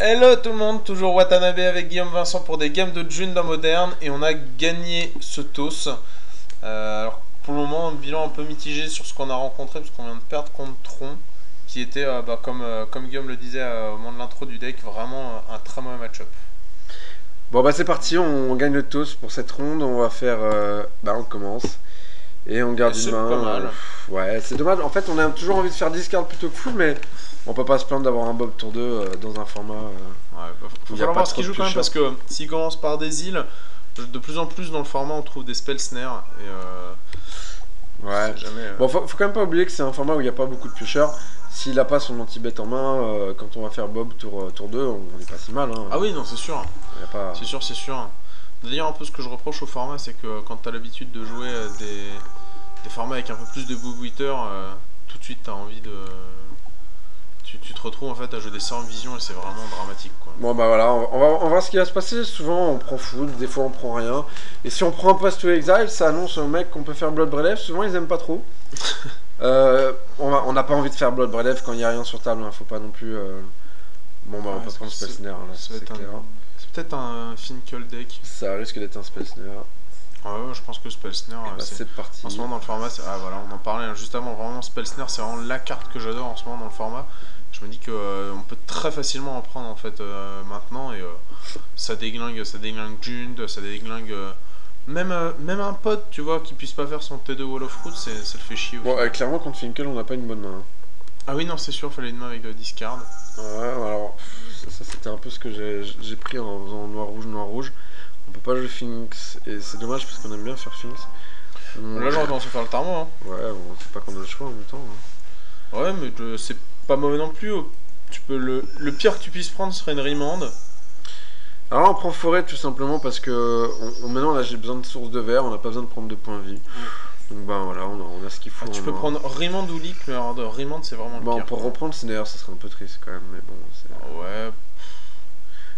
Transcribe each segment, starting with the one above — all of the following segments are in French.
Hello tout le monde, toujours Watanabe avec Guillaume Vincent pour des games de June dans Moderne et on a gagné ce toss. Alors pour le moment un bilan un peu mitigé sur ce qu'on a rencontré parce qu'on vient de perdre contre Tron qui était comme Guillaume le disait au moment de l'intro du deck vraiment un très mauvais match-up. Bon bah c'est parti, on gagne le toss pour cette ronde, on va faire... on commence. Et on Et garde une c'est main. pas mal. Ouais, c'est dommage, en fait on a toujours envie de faire discard plutôt que full, mais on peut pas se plaindre d'avoir un Bob Tour 2 dans un format Ouais, où faut il n'y a falloir pas voir ce trop qu'il de joue quand même piocheurs. parce que s'il commence par des îles, de plus en plus dans le format on trouve des spell snares et Ouais. c'est jamais... Bon, faut quand même pas oublier que c'est un format où il n'y a pas beaucoup de piocheurs. S'il a pas son anti-bet en main, quand on va faire Bob tour 2, on est pas si mal. Hein. Ah oui non c'est sûr. Y a pas... C'est sûr, c'est sûr. D'ailleurs, un peu ce que je reproche au format, c'est que quand t'as l'habitude de jouer des formats avec un peu plus de boobwitter, tout de suite t'as envie de. Tu te retrouves en fait à jouer des sans vision et c'est vraiment dramatique quoi. Bon bah voilà, on va voir ce qui va se passer. Souvent on prend full, des fois on prend rien. Et si on prend un Pass to Exile, ça annonce au mec qu'on peut faire Blood Relief. Souvent ils aiment pas trop. On n'a pas envie de faire Blood Relief quand il n'y a rien sur table. Hein. Faut pas non plus. Bon bah on Ouais, peut prendre Spell Snare là, ça va c'est être clair. c'est peut-être un Finkel deck. Ça risque d'être un Spell Snare. Ouais, je pense que Spell Snare, Et bah c'est parti. en ce moment dans le format, ah voilà, on en parlait hein, juste avant, vraiment Spell Snare, c'est vraiment la carte que j'adore en ce moment dans le format. Je me dis que on peut très facilement en prendre en fait maintenant et ça déglingue Jund, ça déglingue même un pote, tu vois, qui puisse pas faire son T2 Wall of Root, ça le fait chier. Bon clairement contre Finkel on n'a pas une bonne main. Hein. Ah oui non c'est sûr, fallait une main avec discard. Ouais alors ça c'était un peu ce que j'ai pris en faisant noir rouge. On peut pas jouer Finks et c'est dommage parce qu'on aime bien faire Finks. Là j'aurais tendance à faire le Tarmo. Hein. Ouais, bon, c'est pas qu'on a le choix en même temps. Hein. Ouais mais c'est pas mauvais non plus. Tu peux le pire que tu puisses prendre serait une Remand. Alors on prend forêt tout simplement parce que maintenant là j'ai besoin de source de verre, on n'a pas besoin de prendre de points de vie. Donc bah voilà, on a ce qu'il faut. Tu peux prendre Remand ou Leak, mais alors de Remand c'est vraiment le Bon, pire. pour reprendre Snares, ça serait un peu triste quand même, mais bon. Ouais.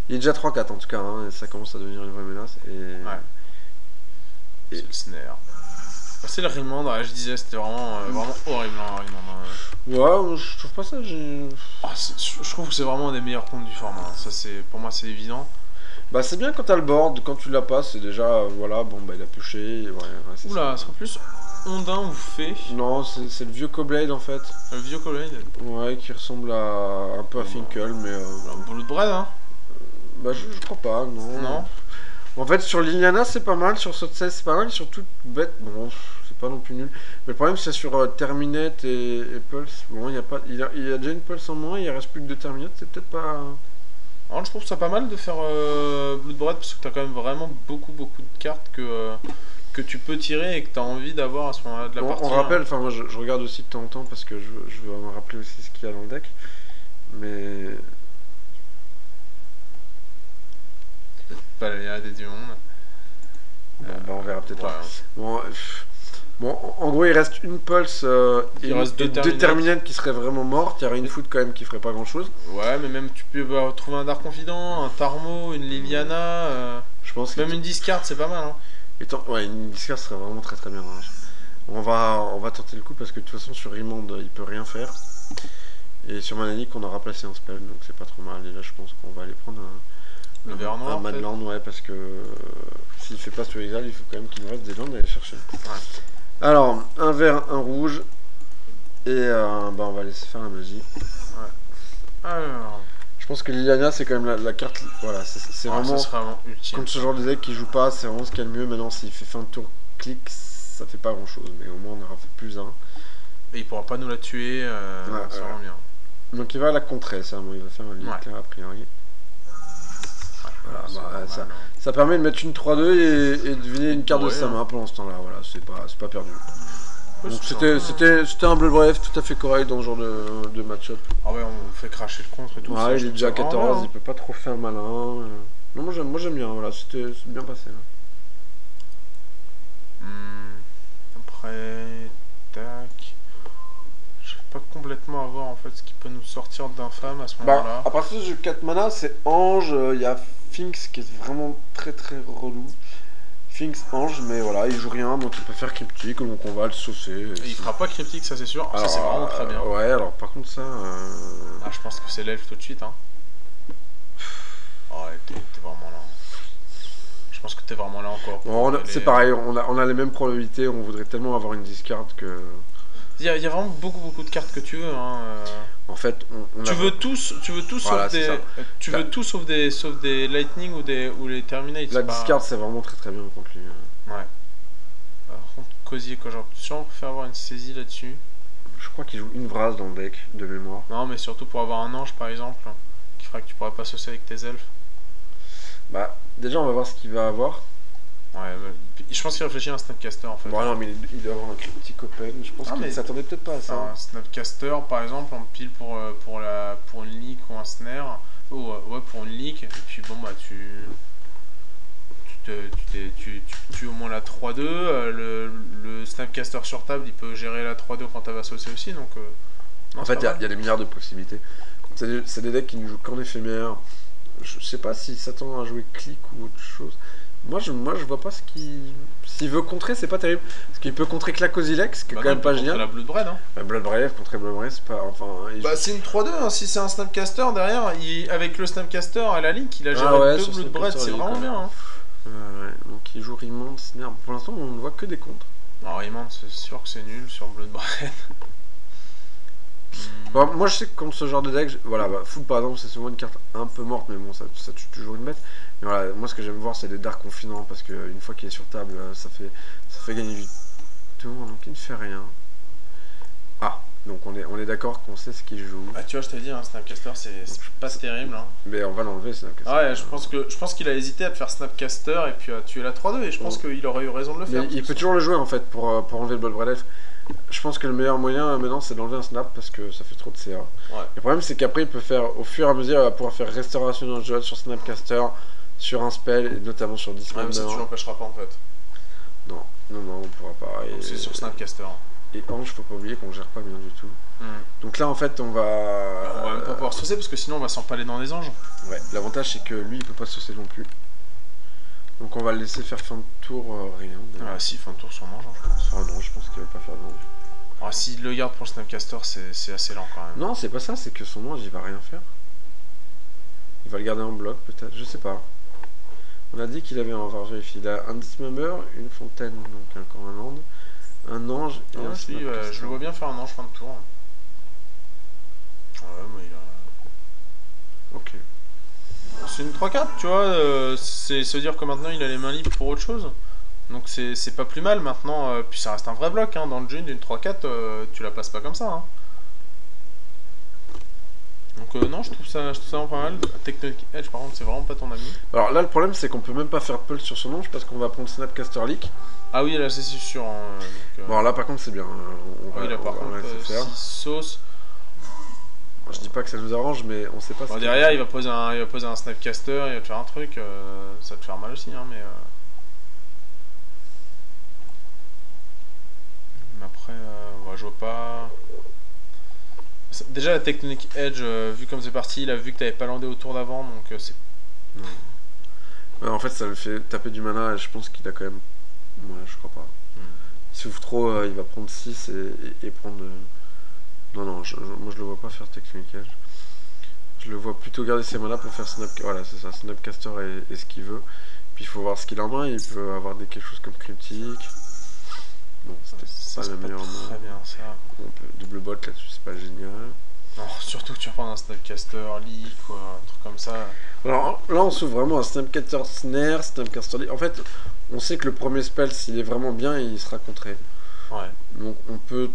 Il est déjà 3-4 en tout cas, hein, et ça commence à devenir une vraie menace. Ouais. Et... C'est le Snare. C'est le Remand, ouais, je disais, c'était vraiment horrible. Hein, Remand. Ouais, je trouve pas ça. Je trouve que c'est vraiment un des meilleurs comptes du format. Hein. Ça, pour moi, c'est évident. Bah c'est bien quand t'as le board, quand tu l'as pas, c'est déjà, voilà, bon bah il a pioché, ouais, Oula, c'est en plus Ondin ou Fée. Non, c'est le vieux Coblade en fait. Le vieux Collègue. Ouais, qui ressemble un peu à Finkel, mais... Un boulot de bread, hein. Bah je crois pas, non. Non. En fait, sur Liliana, c'est pas mal, sur Saut 16, c'est pas mal, sur toute bête, bon, c'est pas non plus nul. Mais le problème, c'est sur Terminate et Pulse. Bon, il y a déjà une Pulse en moins, il reste plus que 2 Terminate, c'est peut-être pas. Alors, je trouve ça pas mal de faire Bloodbraid parce que t'as quand même vraiment beaucoup de cartes que tu peux tirer et que t'as envie d'avoir à ce moment-là de la partie. On rappelle, enfin, moi je regarde aussi de temps en temps parce que je veux me rappeler aussi ce qu'il y a dans le deck. Mais. Pas la des du monde. Bon, bah, on verra peut-être Ouais. pas. Bon, en gros, il reste une Pulse Il reste deux deux Terminates. Terminates qui seraient vraiment mortes. Il y aurait une Foot quand même qui ferait pas grand chose. Ouais, mais même tu peux trouver un Dark Confident, un Tarmo, une Liliana, Je pense même une discard, c'est pas mal. Hein. Ouais, une discard serait vraiment très très bien. Hein. On va tenter le coup parce que de toute façon sur Remand il peut rien faire. Et sur Mananic on aura placé un spell donc c'est pas trop mal. Et là je pense qu'on va aller prendre Le vert noir. un Madland, ouais, parce que s'il fait pas sur Exile, il faut quand même qu'il nous reste des landes à aller chercher. Ouais. Alors, un vert, un rouge. Et bah on va laisser faire la magie. Ouais. Alors. Je pense que Liliana c'est quand même la carte. Voilà, c'est vraiment. Ça serait vraiment utile. Contre ce genre de deck qui joue pas, c'est vraiment ce qu'il y a de mieux. Maintenant, s'il fait fin de tour, clic, ça fait pas grand chose. Mais au moins, on aura fait plus un. Et il pourra pas nous la tuer, ça rend bien. Donc, il va la contrer, ça. Bon, il va faire un leak là, a priori. Ouais, voilà, normal, hein. ça permet de mettre une 3-2 et de deviner une carte de sa main pendant ce temps-là. Voilà, c'est pas perdu. Ouais, Donc, c'était un bleu bref tout à fait correct dans ce genre de match-up. Ah ouais, on fait cracher le contre et tout. Ouais, ça, il est déjà à 14, il peut pas trop faire malin. Non, moi j'aime bien, voilà, c'est bien passé. Là. Après, tac. Je sais pas complètement à voir en fait ce qui peut nous sortir d'infâme à ce moment-là. À partir du jeu 4 mana, c'est Ange, il y a Finks qui est vraiment très très relou. Finks Ange, mais voilà, il joue rien, donc il peut faire cryptique, donc on va le saucer. Et il fera pas cryptique, ça c'est sûr. Alors, ça c'est vraiment très bien. Ouais, alors par contre ça... Ah, je pense que c'est l'elfe tout de suite. Hein. t'es vraiment là. Je pense que t'es vraiment là encore. Bon, c'est pareil, on a les mêmes probabilités, on voudrait tellement avoir une discard que... Il y a vraiment beaucoup de cartes que tu veux. Hein. En fait, tu veux tout voilà, sauf des... Tu veux tout sauf des Lightning ou les Terminate. La discard, c'est vraiment très bien contre lui. Ouais. Par contre, Cosier, quand genre, si on peut faire avoir une saisie là-dessus. Je crois qu'il joue une Vrase dans le deck, de mémoire. Non, mais surtout pour avoir un ange, par exemple, qui fera que tu pourras pas associer avec tes elfes. Bah, déjà, on va voir ce qu'il va avoir. Ouais, je pense qu'il réfléchit à un Snapcaster en fait. Bon, non, mais il doit avoir un Cryptic Open. Je pense qu'il s'attendait peut-être pas à ça. Un Snapcaster, par exemple, en pile pour une leak ou un snare. Ouais, pour une leak. Et puis bon, bah, tu tues au moins la 3-2. Le Snapcaster sur table, il peut gérer la 3-2 quand t'as associé aussi. Donc, en fait, il y a des milliards de possibilités. C'est des decks qui ne jouent qu'en éphémère. Je sais pas s'il s'attend à jouer clic ou autre chose. Moi je vois pas ce qu'il... S'il veut contrer, c'est pas terrible. Parce qu'il peut contrer Clacosilex, qui est quand même pas génial. La Bloodbraid, hein. Bloodbraid, contrer Bloodbraid, c'est pas... Enfin, c'est une 3-2, hein. Si c'est un Snapcaster derrière, avec le Snapcaster à la link, il a géré 2 Bloodbraid, c'est vraiment bien. Hein. Ouais, donc il joue Remand, Snare. Pour l'instant, on ne voit que des contres. Alors Remand, c'est sûr que c'est nul sur Bloodbraid. Bon, moi je sais que contre ce genre de deck, voilà, Food par exemple, c'est souvent une carte un peu morte, mais bon, ça tue toujours une bête. Mais voilà, moi ce que j'aime voir, c'est les Dark Confinants, parce qu'une fois qu'il est sur table, ça fait gagner du tour, donc il ne fait rien. Ah, donc on est d'accord qu'on sait ce qu'il joue. Ah, tu vois, je t'ai dit, hein, Snapcaster, c'est pas terrible. Hein. Mais on va l'enlever, Snapcaster. Ouais, je pense qu'il a hésité à te faire Snapcaster et puis à tuer la 3-2, et je pense qu'il aurait eu raison de le faire. Mais il peut toujours le jouer en fait pour enlever le Bloodbraid Elf. Je pense que le meilleur moyen maintenant c'est d'enlever un snap parce que ça fait trop de CA. Ouais. Le problème c'est qu'après il peut faire, au fur et à mesure, il va pouvoir faire Restauration Angel sur Snapcaster, sur un spell et notamment sur Dismember. Ouais, mais ça tu l'empêcheras pas en fait. Non, on pourra pas. C'est sur Snapcaster. Et Ange, faut pas oublier qu'on gère pas bien du tout. Donc là en fait on va... On va même pas pouvoir saucer parce que sinon on va s'empaler dans les anges. Ouais, l'avantage c'est que lui il peut pas saucer non plus. Donc on va le laisser faire fin de tour rien. Ah si, fin de tour son ange, hein, je pense. Ah non, je pense qu'il va pas faire d'ange. Ah, s'il le garde pour le Snapcaster, c'est assez lent quand même. Non, c'est pas ça, c'est que son ange il va rien faire. Il va le garder en bloc peut-être, je sais pas. On a dit qu'il avait, on va vérifier, il a un Dismember, une fontaine, donc encore un land, un ange et un Snapcaster. Je le vois bien faire un ange fin de tour. Ouais, mais il a... Ok. C'est une 3-4, tu vois, c'est se dire que maintenant il a les mains libres pour autre chose. Donc c'est pas plus mal maintenant, puis ça reste un vrai bloc, hein, dans le jeu d'une 3-4, tu la passes pas comme ça. Hein. Donc non, je trouve ça vraiment pas mal. Technique Edge par contre c'est vraiment pas ton ami. Alors là le problème c'est qu'on peut même pas faire pulse sur son ange parce qu'on va prendre Snapcaster Leak. Ah oui là c'est sûr. Hein, donc, bon là par contre c'est bien, oui là par contre 6 sauces. Je dis pas que ça nous arrange, mais on sait pas. Bon, derrière, il va poser un Snapcaster, il va te faire un truc, ça va te faire mal aussi, hein, mais après, ouais, je vois pas. Déjà, la technique Edge, vu comme c'est parti, il a vu que t'avais pas landé au tour d'avant, donc c'est. Ouais, en fait, ça le fait taper du mana, et je pense qu'il a quand même. Ouais, je crois pas. S'il ouvre trop, il va prendre 6 et prendre. Non, moi je le vois pas faire Technique Edge. Je le vois plutôt garder ses manas pour faire Snapcaster. Voilà, c'est ça, Snapcaster et ce qu'il veut. Puis il faut voir ce qu'il a en main, il peut avoir quelque chose comme Cryptic. Bon, c'était pas la meilleure main. Très bien ça. On peut double bot là-dessus, c'est pas génial. Non, surtout que tu reprends un Snapcaster Leak ou un truc comme ça. Alors là, on s'ouvre vraiment un Snapcaster Snare, Snapcaster Leak. En fait, on sait que le premier spell, s'il est vraiment bien, il sera contré. Ouais. Donc on peut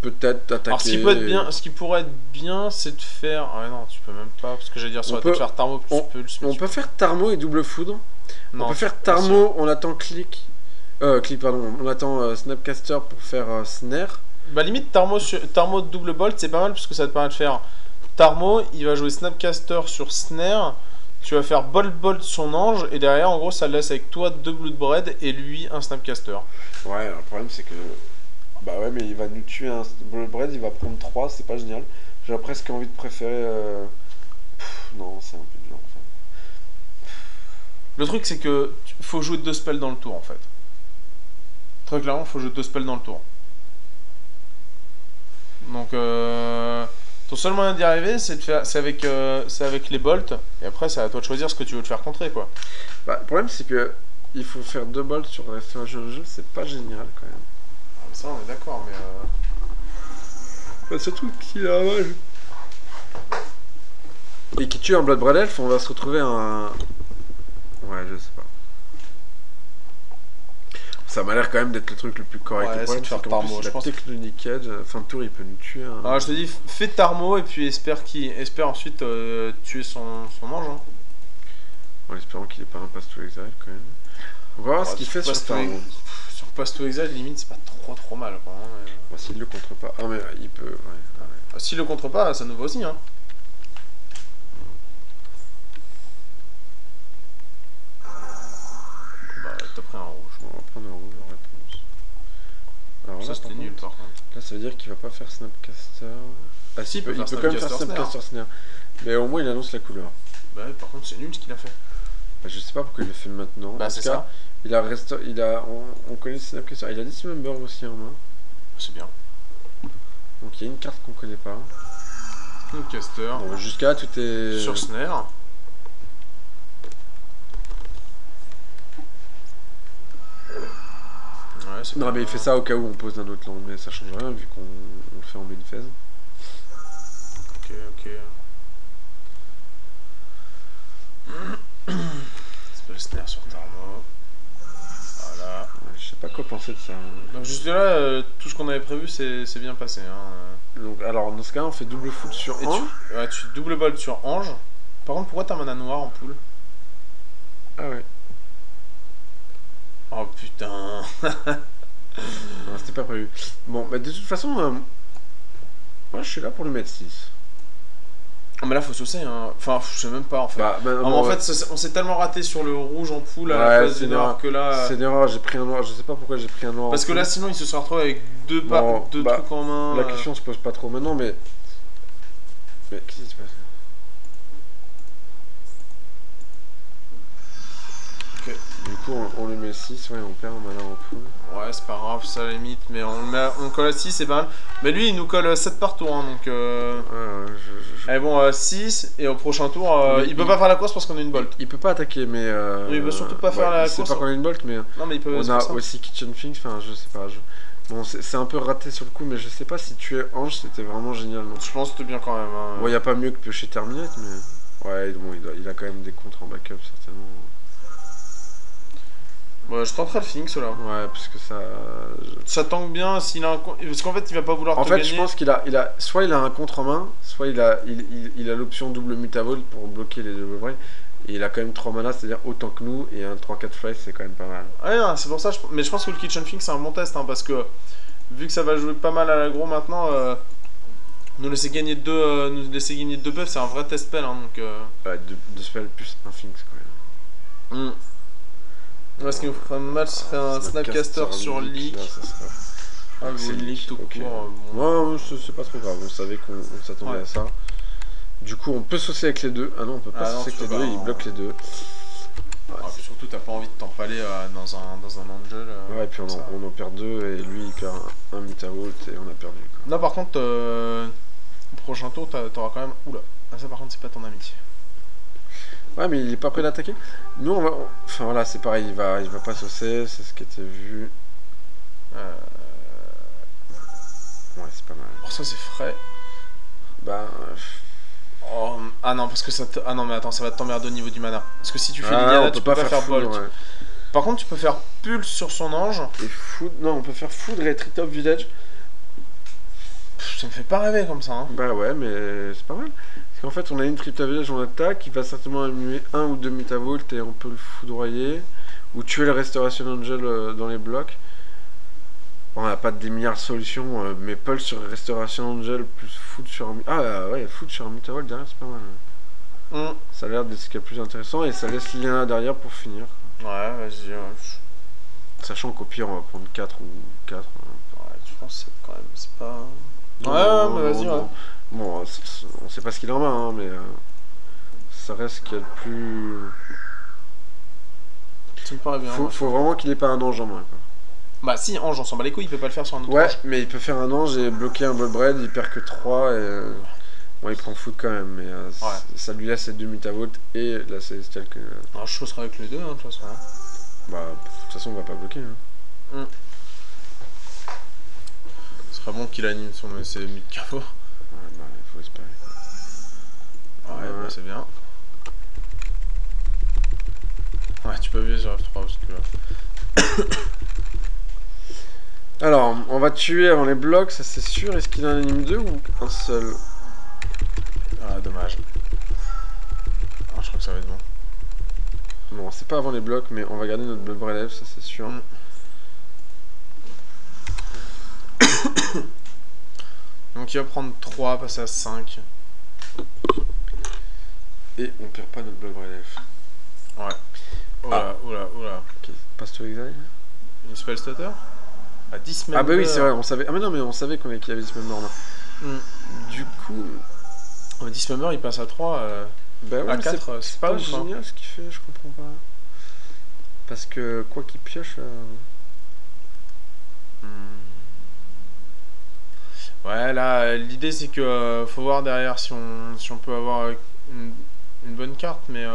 peut-être attaquer. Alors ce qui pourrait être bien, c'est de faire. Ah ouais, non, tu peux même pas, parce que j'allais dire sur la tête faire Tarmo plus Pulse. On peut faire Tarmo et double foudre. Non, on peut faire Tarmo, on attend on attend Snapcaster pour faire Snare. Bah limite Tarmo double bolt c'est pas mal parce que ça te permet de faire Tarmo, il va jouer Snapcaster sur Snare, tu vas faire bolt son ange et derrière en gros ça le laisse avec toi 2 Bloodbraid et lui un Snapcaster. Ouais, alors, le problème c'est que bah ouais mais il va nous tuer un Bloodbraid, il va prendre 3, c'est pas génial. J'ai presque envie de préférer non, c'est un peu dur en fait. Le truc c'est que faut jouer 2 spells dans le tour en fait. Très clairement, faut jouer 2 spells dans le tour. Donc Ton seul moyen d'y arriver, c'est avec les bolts, et après, c'est à toi de choisir ce que tu veux te faire contrer, quoi. Bah, le problème, c'est que il faut faire 2 bolts sur Restoration Angel, c'est pas génial quand même. Ah, mais ça, on est d'accord, mais. Bah, surtout qu'il a mal. Et qui tue un Blood Elf, on va se retrouver un. Ouais, je sais pas. Ça m'a l'air quand même d'être le truc le plus correct. Ouais, Le problème, c'est de faire qu'en Tarmo, plus, je la pense. Technic Edge, fin de tour, il peut nous tuer. Alors, je te dis, fais Tarmo, et puis espère ensuite tuer son ange. Hein. En espérant qu'il ait pas un pass to exile quand même. On va voir ce qu'il fait sur Tarmo. Sur Pass to Exile, limite, c'est pas trop mal, quoi. Hein, mais... Bah, s'il le contre pas. Ah, mais il peut. Ouais. S'il le contre pas, ça nous va aussi, hein. Bah, t'as pris un rouge. On va prendre un rouge en réponse. Alors Ça, là, c'était par nul, contre, par contre. là, ça veut dire qu'il va pas faire Snapcaster. Ah, si, il peut quand même faire Snapcaster Snare. Mais au moins, il annonce la couleur. Bah, par contre, c'est nul ce qu'il a fait. Bah, je sais pas pourquoi il le fait maintenant. Bah, c'est ça. On connaît Snapcaster. Il a Dismember aussi en main. C'est bien. Donc, il y a une carte qu'on connaît pas. Caster. Bon, jusqu'à là, tout est. Sur Snare. Ouais, c'est Non, mais il fait ça au cas où on pose d'un autre land, mais ça change rien vu qu'on le fait en main phase. Ok. Spell Snare sur Tarmo. Voilà. Ouais, je sais pas quoi penser de ça. Donc, juste là, tout ce qu'on avait prévu, c'est bien passé. Hein. Donc, alors, dans ce cas, on fait double foot sur Et Ange. tu double bolt sur Ange. Par contre, pourquoi t'as mana noir en pool? Ah ouais. Oh putain. Non, c'était pas prévu. Bon, bah de toute façon, moi je suis là pour le mettre 6. Mais là, faut saucer. Hein. Enfin, je sais même pas en fait. En fait, on s'est tellement raté sur le rouge en pool à ouais, la place du noir que là. C'est une erreur, j'ai pris un noir. Je sais pas pourquoi j'ai pris un noir. Parce que là, sinon, il se serait retrouvé avec deux trucs en main. La question se pose pas trop maintenant, mais. Mais qu'est-ce qui se passe? Ok. Du coup, on lui met 6, ouais, on perd un mana en pool. Ouais, c'est pas grave, ça à la limite, mais on colle à 6, c'est pas mal. Mais lui, il nous colle 7 par tour, hein, donc. Allez, bon, 6, et au prochain tour, il peut pas faire la course parce qu'on a une bolt. Il peut pas attaquer, mais. Il peut surtout pas faire la course. C'est pas qu'on a une bolt, mais. Non, mais il peut. On a aussi Kitchen Things, enfin, je sais pas. Bon, c'est un peu raté sur le coup, mais je sais pas si tuer Ange, c'était vraiment génial. Non. Je pense que c'était bien quand même. Hein. Bon, y a pas mieux que piocher Terminate, mais. Ouais, bon, il a quand même des contres en backup, certainement. Ouais, je tenterai le Phoenix là. Ouais, parce que ça. Ça tank bien s'il a un. Parce qu'en fait, il va pas vouloir. En fait, je pense qu'il a. Soit il a un contre en main, soit il a l'option double Mutavolt pour bloquer les double brain. Et il a quand même 3 mana, c'est-à-dire autant que nous, et un 3-4 fly, c'est quand même pas mal. Ouais, c'est pour ça. Mais je pense que le Kitchen Phoenix, c'est un bon test, hein, parce que vu que ça va jouer pas mal à l'aggro maintenant, nous laisser gagner 2 buffs, c'est un vrai test spell. Hein, donc, Ouais, 2 spells plus un Phoenix quand même. Ouais, ce qui nous ferait mal, ce serait un Snapcaster sur Leak. Ah, ou une Leak tout court. Bon. Ouais, c'est pas trop grave, on savait qu'on s'attendait à ça. Du coup, on peut saucer avec les deux. Ah non, on peut pas saucer avec les deux, il bloque les deux. Ouais, puis surtout, t'as pas envie de t'empaler dans un Angel. Ouais, et puis on en perd 2, et lui il perd un Mutavolt, et on a perdu. Quoi. Non, par contre, au prochain tour, t'auras quand même. Oula, ça par contre, c'est pas ton ami. Ouais, mais il est pas prêt d'attaquer. Nous, on va. Enfin voilà, c'est pareil, il va pas saucer, c'est ce qui était vu. Ouais, c'est pas mal. Pour ça, c'est frais. Bah. Oh, ah non, parce que ça te... Ah non, mais attends, ça va t'emmerder au niveau du mana. Parce que si tu fais l'Iliana, tu peux pas faire Bolt. Ouais. Par contre, tu peux faire Pulse sur son ange. Et foudre. Non, on peut faire Foudre et Treetop Village. Ça me fait pas rêver comme ça. Hein. Bah ouais, mais c'est pas mal. Parce qu'en fait, on a une Treetop Village en attaque, il va certainement allumer 1 ou 2 Mutavolt et on peut le foudroyer. Ou tuer le Restoration Angel dans les blocs. On n'a pas des milliards de solutions, mais Pulse sur Restoration Angel plus Food sur un... Ah ouais, Food sur un Mutavolt derrière, c'est pas mal. Ça a l'air d'être ce qui est le plus intéressant et ça laisse Liliana derrière pour finir. Ouais, vas-y. Sachant qu'au pire, on va prendre 4 ou 4. Ouais, je pense que c'est quand même... C'est pas... Non, mais vas-y, ouais. Bon, on sait pas ce qu'il en a, hein, mais ça reste ce qu'il y a de plus... Ça me paraît bien. Faut vraiment qu'il ait pas un ange en main, quoi. Bah si, ange, on s'en bat les couilles, il peut pas le faire sur un autre Ouais, ange. mais il peut faire un ange et bloquer un Bloodbraid, il perd que 3 et... Bon, il prend foot quand même, mais ça lui laisse cette 2 mutavolt et la célestiale que. Alors, je choisirais avec les deux, hein, de toute façon. Hein. Bah, de toute façon, on va pas bloquer. Hein. Ce serait bon qu'il anime son ses mid-cavo. Ouais, bah, il faut espérer. Ouais, bah, c'est bien. Ouais, tu peux appuyer sur F3 parce que. Alors, on va tuer avant les blocs, ça c'est sûr. Est-ce qu'il en anime 2 ou un seul? Ah, dommage. Ah, je crois que ça va être bon. Non, c'est pas avant les blocs, mais on va garder notre Blood Relève, ça c'est sûr. Donc il va prendre 3, passer à 5. Et on perd pas notre Blood Relève. Ouais. Oula, oula, oula. Ok, passe to exile. Une spell stutter à 10 members. Ah bah oui, c'est vrai, on savait. Ah mais non, mais on savait qu'il y avait 10 members là. Du coup. 10 members, il passe à 3. Bah ouais, à 4, c'est pas ouf. Génial ce qu'il fait, je comprends pas. Parce que quoi qu'il pioche. Ouais, là, l'idée c'est que faut voir derrière si on peut avoir une bonne carte, mais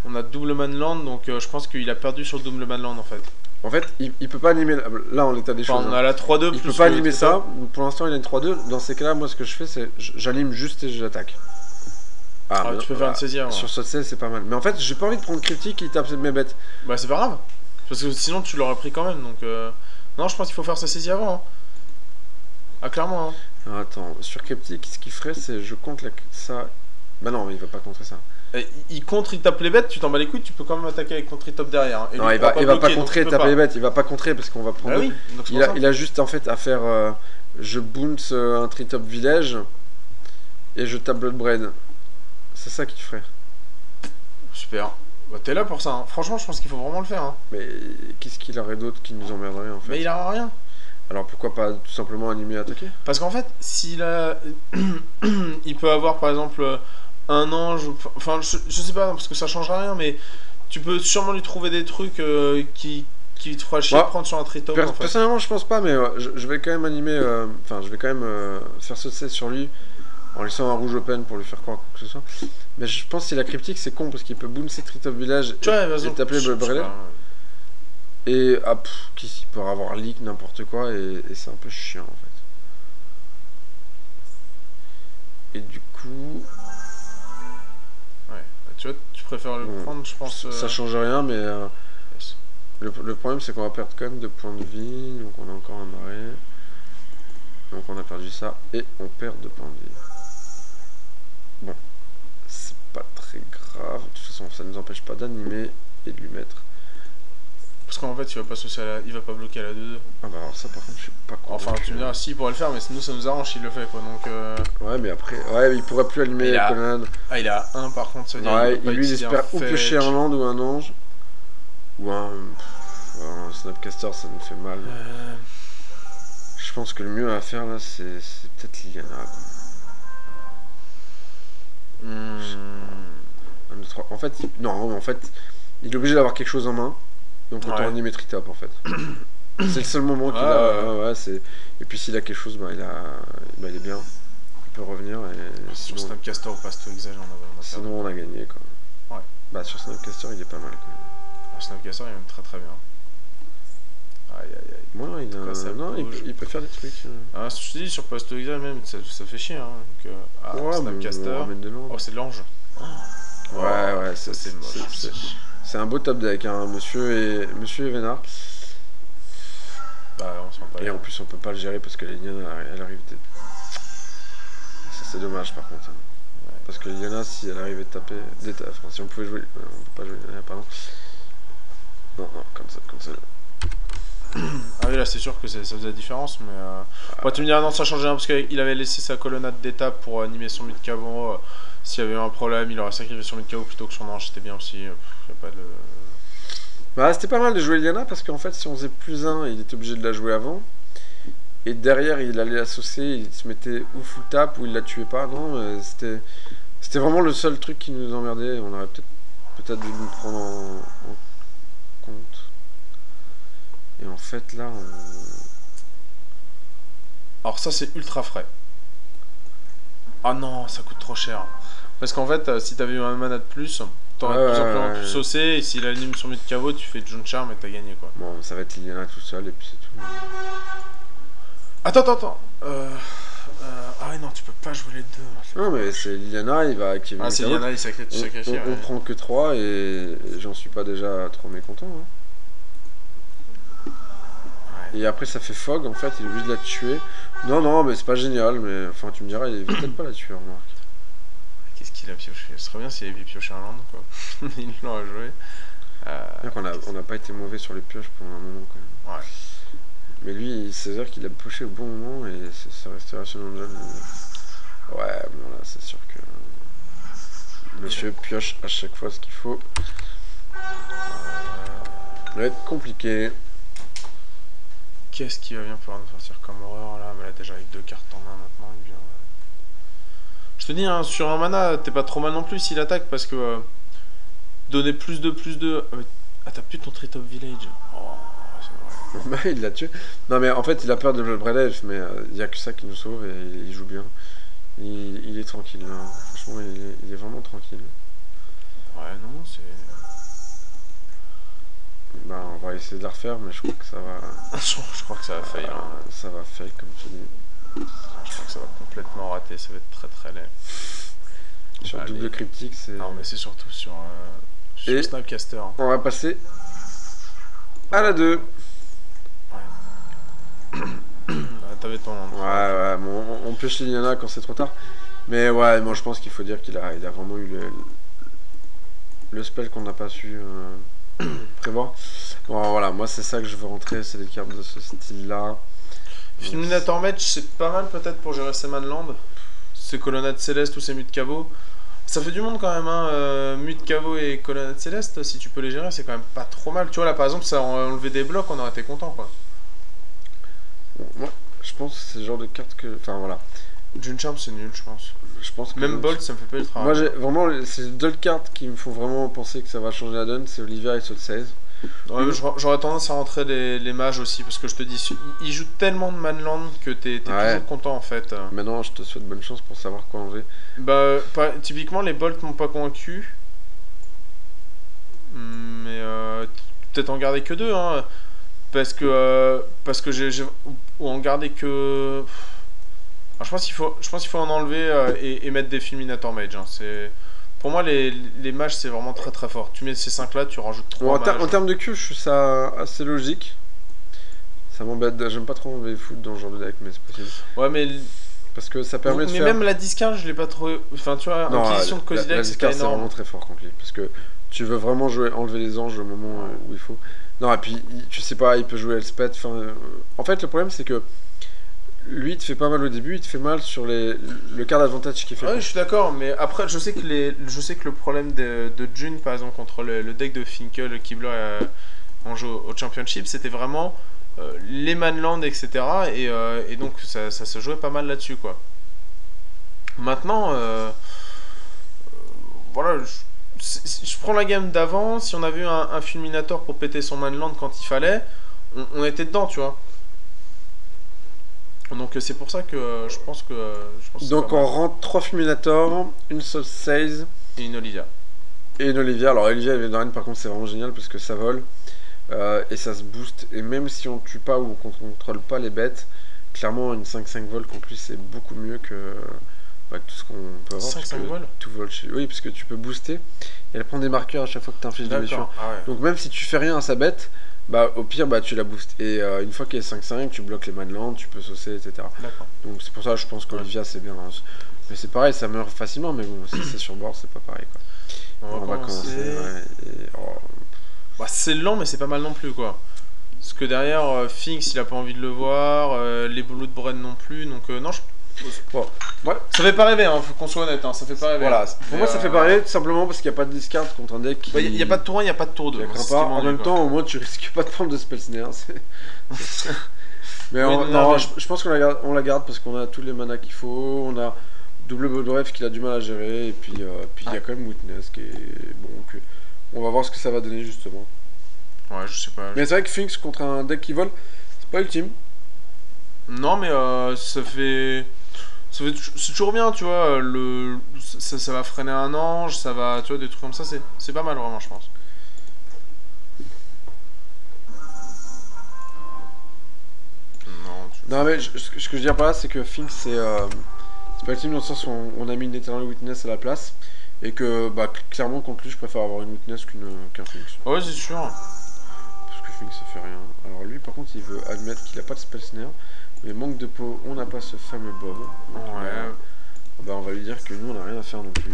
on a double manland, donc je pense qu'il a perdu sur le double manland en fait. En fait, il peut pas animer. Là, en l'état des choses. On a la 3-2 il plus. peut pas animer ça. Donc pour l'instant, il a une 3-2. Dans ces cas-là, moi, ce que je fais, c'est j'anime juste et j'attaque. Ah, tu peux faire une saisie avant. Sur ce 16, c'est pas mal. Mais en fait, j'ai pas envie de prendre critique qui tape mes bêtes. Bah, c'est pas grave. Parce que sinon, tu l'aurais pris quand même. Donc, non, je pense qu'il faut faire sa saisie avant. Hein. Ah, clairement. Hein. Alors, attends, sur Cryptic, ce qu'il ferait, c'est je compte ça. Bah non, il va pas contrer ça. Il contre, il tape les bêtes, tu t'en bats les couilles, tu peux quand même attaquer avec ton tri-top derrière. Hein. Non, il va pas contrer et taper les bêtes, il va pas contrer parce qu'on va prendre. Bah oui, donc il a juste en fait à faire. Je bounce un tri-top village et je tape Bloodbraid. C'est ça qu'il ferait. Super. Bah, t'es là pour ça. Hein. Franchement, je pense qu'il faut vraiment le faire. Hein. Mais qu'est-ce qu'il aurait d'autre qui nous emmerderait en fait? Mais il a rien. Alors pourquoi pas tout simplement animer et attaquer? Parce qu'en fait, s'il a. il peut avoir par exemple. Un ange, enfin je sais pas parce que ça changera rien, mais tu peux sûrement lui trouver des trucs qui te fera chier de prendre sur un tritop. En fait. Personnellement, je pense pas, mais je vais quand même animer, enfin je vais quand même faire sauter sur lui en laissant un rouge open pour lui faire croire quoi que ce soit. Mais je pense que si la cryptique c'est con parce qu'il peut bouncer Tritop Village et taper le Brelé. Et il peut avoir leak n'importe quoi et c'est un peu chiant en fait. Et du coup. Tu vois, tu préfères le prendre, je pense. Ça change rien, mais yes. le problème c'est qu'on va perdre quand même 2 points de vie, donc on a encore un marais. Donc on a perdu ça et on perd 2 points de vie. Bon, c'est pas très grave, de toute façon ça nous empêche pas d'animer et de lui mettre. Parce qu'en fait il va pas il va pas bloquer à la 2-2. Ah bah alors ça par contre je suis pas convaincu. Enfin tu me diras si il pourrait le faire, mais nous ça nous arrange s'il le fait quoi, donc ouais mais après, ouais il pourrait plus animer la colonnade. Ah il a 1 par contre, ça veut dire ouais, lui il espère ou piocher un land ou un ange. Ou un Snapcaster, ça nous fait mal. Je pense que le mieux à faire là c'est peut-être Liliana quoi. En fait, non, en fait, il est obligé d'avoir quelque chose en main. Donc autant animer Tritop en fait. C'est le seul moment qu'il a. Et puis s'il a quelque chose, il est bien. Il peut revenir. Et sur Snapcaster ou Pass to Exile, sinon on a gagné quoi. Ouais. Bah sur Snapcaster il est pas mal quand même. Snapcaster il est même très très bien. Aïe aïe aïe. Moi il peut faire des trucs. Ah, je te dis sur Pass to Exile même, ça fait chier. Hein. Donc, Snapcaster. Oh c'est de l'ange. Ouais, c'est moche. C'est un beau top deck, hein, monsieur et Vénard. Bah, on se rend pas. Et en plus, on peut pas le gérer parce que Liliana, elle arrive. Ça, c'est dommage par contre. Ouais. Parce que Liliana, si elle arrivait de taper. Enfin, si on pouvait jouer. On peut pas jouer Liliana, pardon. Non, comme ça. Ah oui, là, c'est sûr que ça faisait la différence, mais. Tu me diras, non, ça changeait rien parce qu'il avait laissé sa colonnade d'étape pour animer son mid-cavo. S'il y avait eu un problème, il aurait sacrifié sur mid-KO plutôt que sur Ange, c'était bien aussi. C'était pas mal de jouer Liliana parce qu'en fait, si on faisait plus 1, il était obligé de la jouer avant. Et derrière, il allait l'associer, il se mettait ou full tap ou il la tuait pas. Non, c'était vraiment le seul truc qui nous emmerdait. On aurait peut-être dû nous prendre en compte. Et en fait, là, Alors, ça, c'est ultra frais. Ah non, ça coûte trop cher. Parce qu'en fait, si t'avais eu un mana de plus, t'aurais tout simplement pu saucer, et s'il anime sur Mute Caveau, tu fais June Charm et t'as gagné quoi. Bon, ça va être Liliana tout seul et puis c'est tout. Attends. Ah ouais, non, tu peux pas jouer les deux. Non, mais c'est Liliana, il va activer Ah, Mute c'est Caveau. Liliana, il sacrifie. On prend que 3 et j'en suis pas déjà trop mécontent. Hein. Ouais. Et après ça fait Fog, en fait, il est obligé de la tuer. Non, mais c'est pas génial, mais enfin tu me diras, il va peut-être pas la tuer, remarque. Qu'est-ce qu'il a pioché? Ce serait bien s'il avait pioché un land, quoi. Il l'aurait joué. On n'a pas été mauvais sur les pioches pendant un moment quand même. Ouais. Mais lui, c'est sûr qu'il a pushé au bon moment et sa restauration de dungeon. Ouais, bon là, c'est sûr que monsieur pioche à chaque fois ce qu'il faut. Ça va être compliqué. Qu'est-ce qui va bien pouvoir nous sortir comme horreur là? Mais là, déjà avec 2 cartes en main maintenant, il vient. Je te dis, hein, sur un mana, t'es pas trop mal non plus s'il attaque parce que donner plus de. Ah, t'as plus ton Treetop Village. Oh, c'est vrai. Bah, il l'a tué. Non, mais en fait, il a peur de Blood Elf, mais il y a que ça qui nous sauve et il joue bien. Il est tranquille. Hein. Franchement, il est vraiment tranquille. Ouais, non, c'est. Bah, on va essayer de la refaire, mais je crois que ça va. Je crois que ça va fail. Hein. Ça va fail, comme tu dis. Je crois que ça va complètement rater, ça va être très très laid. Sur Allez. double cryptique, c'est. Non, mais c'est surtout sur Et- Snapcaster. On va passer à la 2. T'avais ton land. Ouais, bon, on pioche Liliana quand c'est trop tard. Mais ouais, moi je pense qu'il faut dire qu'il a vraiment eu le spell qu'on n'a pas su prévoir. Bon, voilà, moi c'est ça que je veux rentrer, c'est des cartes de ce style-là. Fulminator Mage, c'est pas mal peut-être pour gérer ses manlands. Ses colonnades célestes ou ses mutes caveau. Ça fait du monde quand même, hein. Mute Caveau et colonnade céleste, si tu peux les gérer, c'est quand même pas trop mal. Tu vois, là par exemple, ça a enlevé des blocs, on aurait été content quoi. Bon, moi, je pense que c'est le genre de carte que. Enfin voilà. June Charm, c'est nul, je pense. Je pense que Même Bolt, ça me fait pas le travail. Moi, j'ai vraiment, c'est deux cartes qui me font vraiment penser que ça va changer la donne, c'est Olivia et Soul 16. Ouais, j'aurais tendance à rentrer les mages aussi, parce que je te dis, ils jouent tellement de manland que t'es toujours content en fait. Maintenant, je te souhaite bonne chance pour savoir quoi enlever. Bah, typiquement, les bolts m'ont pas convaincu. Mais peut-être en garder que 2, hein. Parce que j'ai ou en garder que. Alors, je pense qu'il faut en enlever et mettre des Fulminator Mage. Hein. Pour moi, les mages, c'est vraiment très très fort. Tu mets ces 5 là, tu rajoutes 3 Bon, mages. en termes de queue, je trouve ça assez logique. Ça m'embête, j'aime pas trop enlever les foot dans ce genre de deck, mais c'est possible. Ouais, mais. Parce que ça permet de mais faire. même la discard, je l'ai pas trop. Enfin, tu vois, Inquisition de Cozy la Deck, c'est pas discard, c'est énorme. vraiment très fort contre lui. Parce que tu veux vraiment enlever les anges au moment où il faut. Non, et puis, tu sais pas, il peut jouer Elspeth. Enfin, en fait, le problème, c'est que lui, il te fait pas mal au début, il te fait mal sur le card advantage qu'il fait. Ouais, je suis d'accord, mais après, je sais que le problème de June, par exemple, contre le deck de Finkel, Kibler en jeu au Championship, c'était vraiment les manlands, etc. Et donc, ça se jouait pas mal là-dessus, quoi. Maintenant, voilà, je prends la gamme d'avant. Si on avait eu un Fulminator pour péter son manland quand il fallait, on était dedans, tu vois. Donc c'est pour ça que je pense que. Donc on rentre 3 Fulminators, une Soul 16 et une Olivia. Et une Olivia. Alors Olivia et Venorine par contre c'est vraiment génial parce que ça vole et ça se booste. Et même si on tue pas ou qu'on contrôle pas les bêtes, clairement une 5-5 vol contre lui c'est beaucoup mieux que tout ce qu'on peut avoir. 5-5 vol tout vol chez lui. Oui, parce que tu peux booster et elle prend des marqueurs à chaque fois que tu infliges des blessures. Ah ouais. Donc même si tu fais rien à sa bête, bah au pire tu la boostes. Et une fois qu'elle est 5-5, tu bloques les manlands, tu peux saucer, etc. Donc c'est pour ça que je pense qu'Olivia c'est bien. Mais c'est pareil, ça meurt facilement, mais bon, si c'est sur bord, c'est pas pareil quoi. On va commencer. Bah, c'est lent, mais c'est pas mal non plus quoi. Parce que derrière, Finks il a pas envie de le voir, les boulots de Bren non plus, donc non, Bon, ouais. Ça fait pas rêver, hein, faut qu'on soit honnête, hein, ça fait pas rêver. Voilà, pour moi ça fait pas rêver tout simplement parce qu'il n'y a pas de discard contre un deck qui. Il n'y a pas de tour 1, il n'y a pas de tour 2. En même temps, au moins tu risques pas de prendre de spell snare. Mais je pense qu'on la garde parce qu'on a tous les manas qu'il faut, on a double Bodoref qu'il a du mal à gérer, et puis il y a quand même Witness qui est bon. On va voir ce que ça va donner justement. Ouais, je sais pas. Mais c'est vrai que Finks contre un deck qui vole, c'est pas ultime. Non, mais ça fait C'est toujours bien, tu vois, ça va freiner un ange, ça va, tu vois, des trucs comme ça, c'est pas mal vraiment, je pense. Non, Non, mais ce que je veux dire par là, c'est que Finks, c'est pas ultime dans le sens où on a mis une Eternal Witness à la place. Et que, bah, clairement, contre lui, je préfère avoir une Witness qu'un Finks. Ouais, c'est sûr. Parce que Finks, ça fait rien. Alors lui, par contre, il veut admettre qu'il a pas de Spell Snare. Mais manque de peau, on n'a pas ce fameux Bob. Donc, Ouais. bah, on va lui dire que nous, on n'a rien à faire non plus.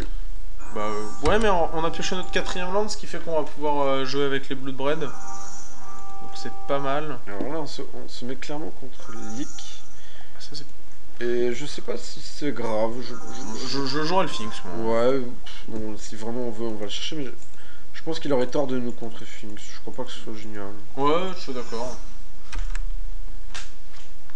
Bah, ouais, mais on a pioché notre 4ème land, ce qui fait qu'on va pouvoir jouer avec les Bloodbred. Donc c'est pas mal. Alors là, on se met clairement contre Leak. Ça, Et je sais pas si c'est grave. je jouerai le Finks, moi. Ouais, bon, si vraiment on veut, on va le chercher. Mais je pense qu'il aurait tort de nous contre Finks. Je crois pas que ce soit génial. Ouais, je suis d'accord.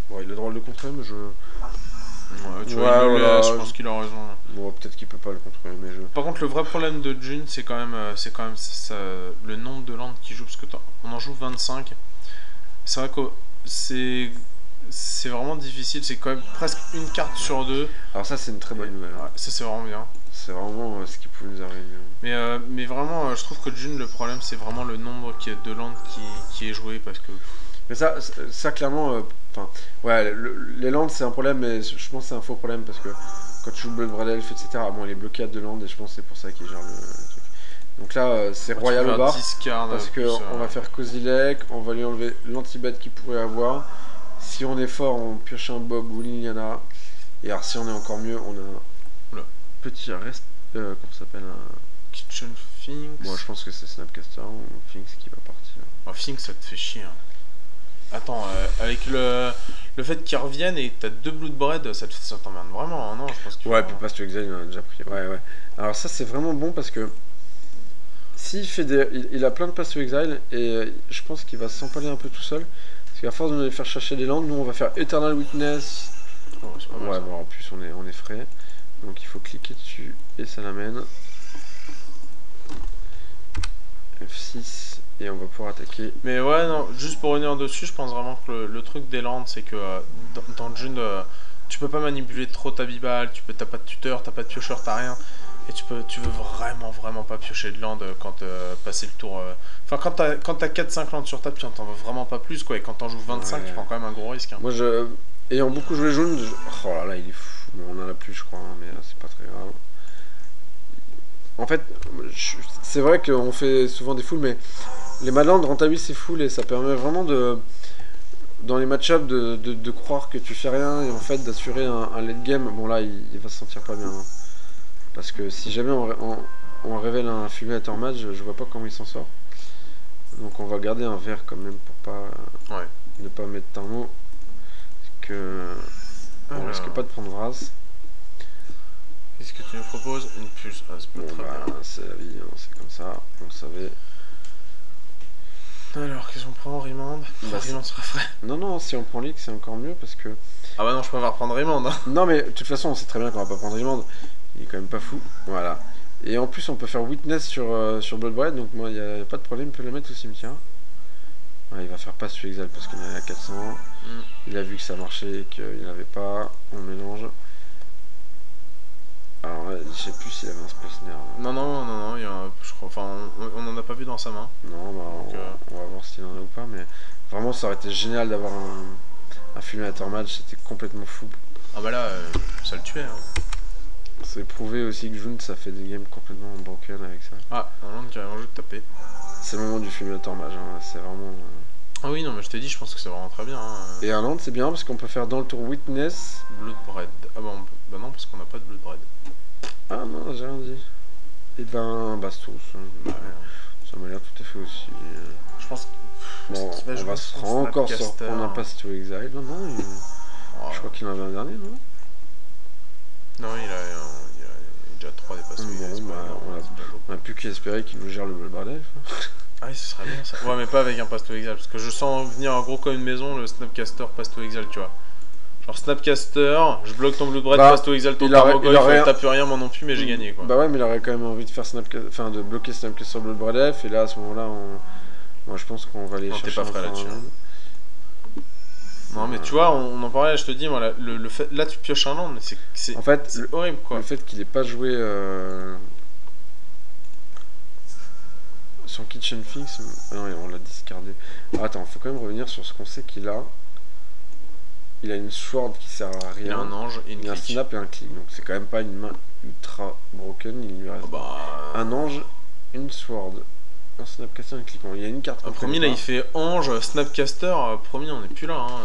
Bon, il a le droit de le contrer, mais je. Ouais, tu Ouais, vois, il le voilà. laisse, je pense qu'il a raison. Bon, peut-être qu'il peut pas le contrer, mais je. Par contre, le vrai problème de June, c'est quand même, le nombre de landes qu'il joue, parce que on en joue 25. C'est vrai que c'est vraiment difficile, c'est quand même presque une carte sur deux. Alors, ça, c'est une très bonne nouvelle. Ouais, ça, c'est vraiment bien. C'est vraiment ce qui pouvait nous arriver. Mais vraiment, je trouve que June, le problème, c'est vraiment le nombre de landes qui est joué, parce que. Mais ça clairement. Enfin, ouais, les landes, c'est un problème, mais je pense que c'est un faux problème parce que quand tu joues Blood Red Elf, etc., bon, il est bloqué à 2 landes et je pense que c'est pour ça qu'il gère le truc. Donc là, c'est Royal au bar. Parce qu'on va faire Kozilek, on va lui enlever l'anti-bet qu'il pourrait avoir. Si on est fort, on pioche un Bob ou Liliana. Et alors, si on est encore mieux, on a un petit reste. Comment ça s'appelle Kitchen Finks. Moi, je pense que c'est Snapcaster ou Finks qui va partir. Oh, Finks, ça te fait chier. Hein. Attends, avec le fait qu'ils reviennent et que t'as 2 Bloodbred, ça t'emmerde vraiment, hein, non? Je pense qu'il ouais, puis Pass to Exile, il en a déjà pris. Ouais. Alors, ça, c'est vraiment bon parce que. S'il fait il a plein de Pass to Exile et je pense qu'il va s'empaler un peu tout seul. Parce qu'à force de nous faire chercher des landes, nous on va faire Eternal Witness. Oh, c'est pas mal, ouais, bon, en plus on est frais. Donc il faut cliquer dessus et ça l'amène. F6 et on va pouvoir attaquer. Mais ouais, non, juste pour revenir dessus, je pense vraiment que le truc des landes, c'est que dans June, tu peux pas manipuler trop ta bibale, t'as pas de tuteur, t'as pas de piocheur, t'as rien. Et tu veux vraiment pas piocher de land quand passer le tour. Enfin, quand t'as 4-5 landes sur ta pioche, t'en veux vraiment pas plus, quoi. Et quand t'en joues 25, ouais. Tu prends quand même un gros risque. Hein. Moi, ayant beaucoup joué jaune, oh là là, il est fou. Bon, on en a plus, je crois, hein, mais c'est pas très grave. En fait, c'est vrai qu'on fait souvent des foules, mais les Madlands rentabilisent ces foules et ça permet vraiment dans les match-ups de croire que tu fais rien et en fait d'assurer un late game. Bon, là, il va se sentir pas bien. Hein. Parce que si jamais on révèle un Fulminator match, je vois pas comment il s'en sort. Donc on va garder un vert quand même pour pas ne pas mettre Tarmo. Parce que on risque pas de prendre Vras. Qu'est-ce que tu nous proposes? Une puce. Ah, c'est pas très bien. C'est la vie, hein, c'est comme ça, on le savait. Alors, qu'est-ce qu'on prend? Remand? Remand sera frais. Non, si on prend Leak, c'est encore mieux parce que. Ah bah non, je préfère prendre Remand. Hein. Non, mais de toute façon, on sait très bien qu'on va pas prendre Remand. Il est quand même pas fou. Voilà. Et en plus, on peut faire Witness sur Bloodbred, donc moi, il n'y a pas de problème, il peut le mettre au cimetière. Ouais, il va faire pas sur Exile parce qu'il est à 400. Il a vu que ça marchait et qu'il n'avait pas. On mélange. Alors là, je sais plus s'il avait un Spell Snare. Non, je crois, enfin, on en a pas vu dans sa main. Non, bah on va voir s'il en a ou pas, mais vraiment, ça aurait été génial d'avoir un Fulminator match, c'était complètement fou. Ah bah là, ça le tuait. Hein. C'est prouvé aussi que June, ça fait des games complètement broken avec ça. Ah, un land qui a un jeu de taper. C'est le moment du Fulminator match, hein. C'est vraiment. Ah oui, non, mais je t'ai dit, je pense que c'est vraiment très bien. Hein. Et un land, c'est bien parce qu'on peut faire dans le tour Witness. Bloodbred. Ah bah non, parce qu'on n'a pas de Bloodbred. Ah non, j'ai rien dit. Et ben, Bastos. Hein. Ça m'a l'air tout à fait aussi. Je pense que. Bon, on va se encore sortir. On n'a pas Pass to Exile. Non, je crois qu'il en avait un dernier, non? Non, il a déjà 3 des Pass to Exile. On a plus qu'à espérer qu'il nous gère le Blood Elf. Ah oui, ce serait bien ça. Ouais, mais pas avec un Pass to Exile, parce que je sens venir en gros comme une maison le Snapcaster Pass to Exile, tu vois. Genre Snapcaster, je bloque ton Bloodbred, Pass to Exile, ton Tarmogoyf, tape rien moi non plus, mais j'ai gagné quoi. Bah ouais, mais il aurait quand même envie de faire de bloquer Snapcaster Bloodbred Elf, et là à ce moment-là, moi je pense qu'on va aller chercher. T'es pas frais là-dessus. Non, mais tu vois, on en parlait, je te dis, moi, le fait, là tu pioches un land, mais c'est En fait, c'est horrible quoi. le fait qu'il ait pas joué son Kitchen Fix, ah non, on l'a discardé. Ah, attends, faut quand même revenir sur ce qu'on sait qu'il a. Il a une sword qui sert à rien. Il a un ange et une Il a un clique. snap et un click, donc c'est quand même pas une main ultra broken. Il lui reste Oh, bah. un ange, une sword, un snapcaster et un click. Bon, il y a une carte. qu'on Premier, connaît là, pas. il fait ange, snapcaster. Premier, on n'est plus là. Hein.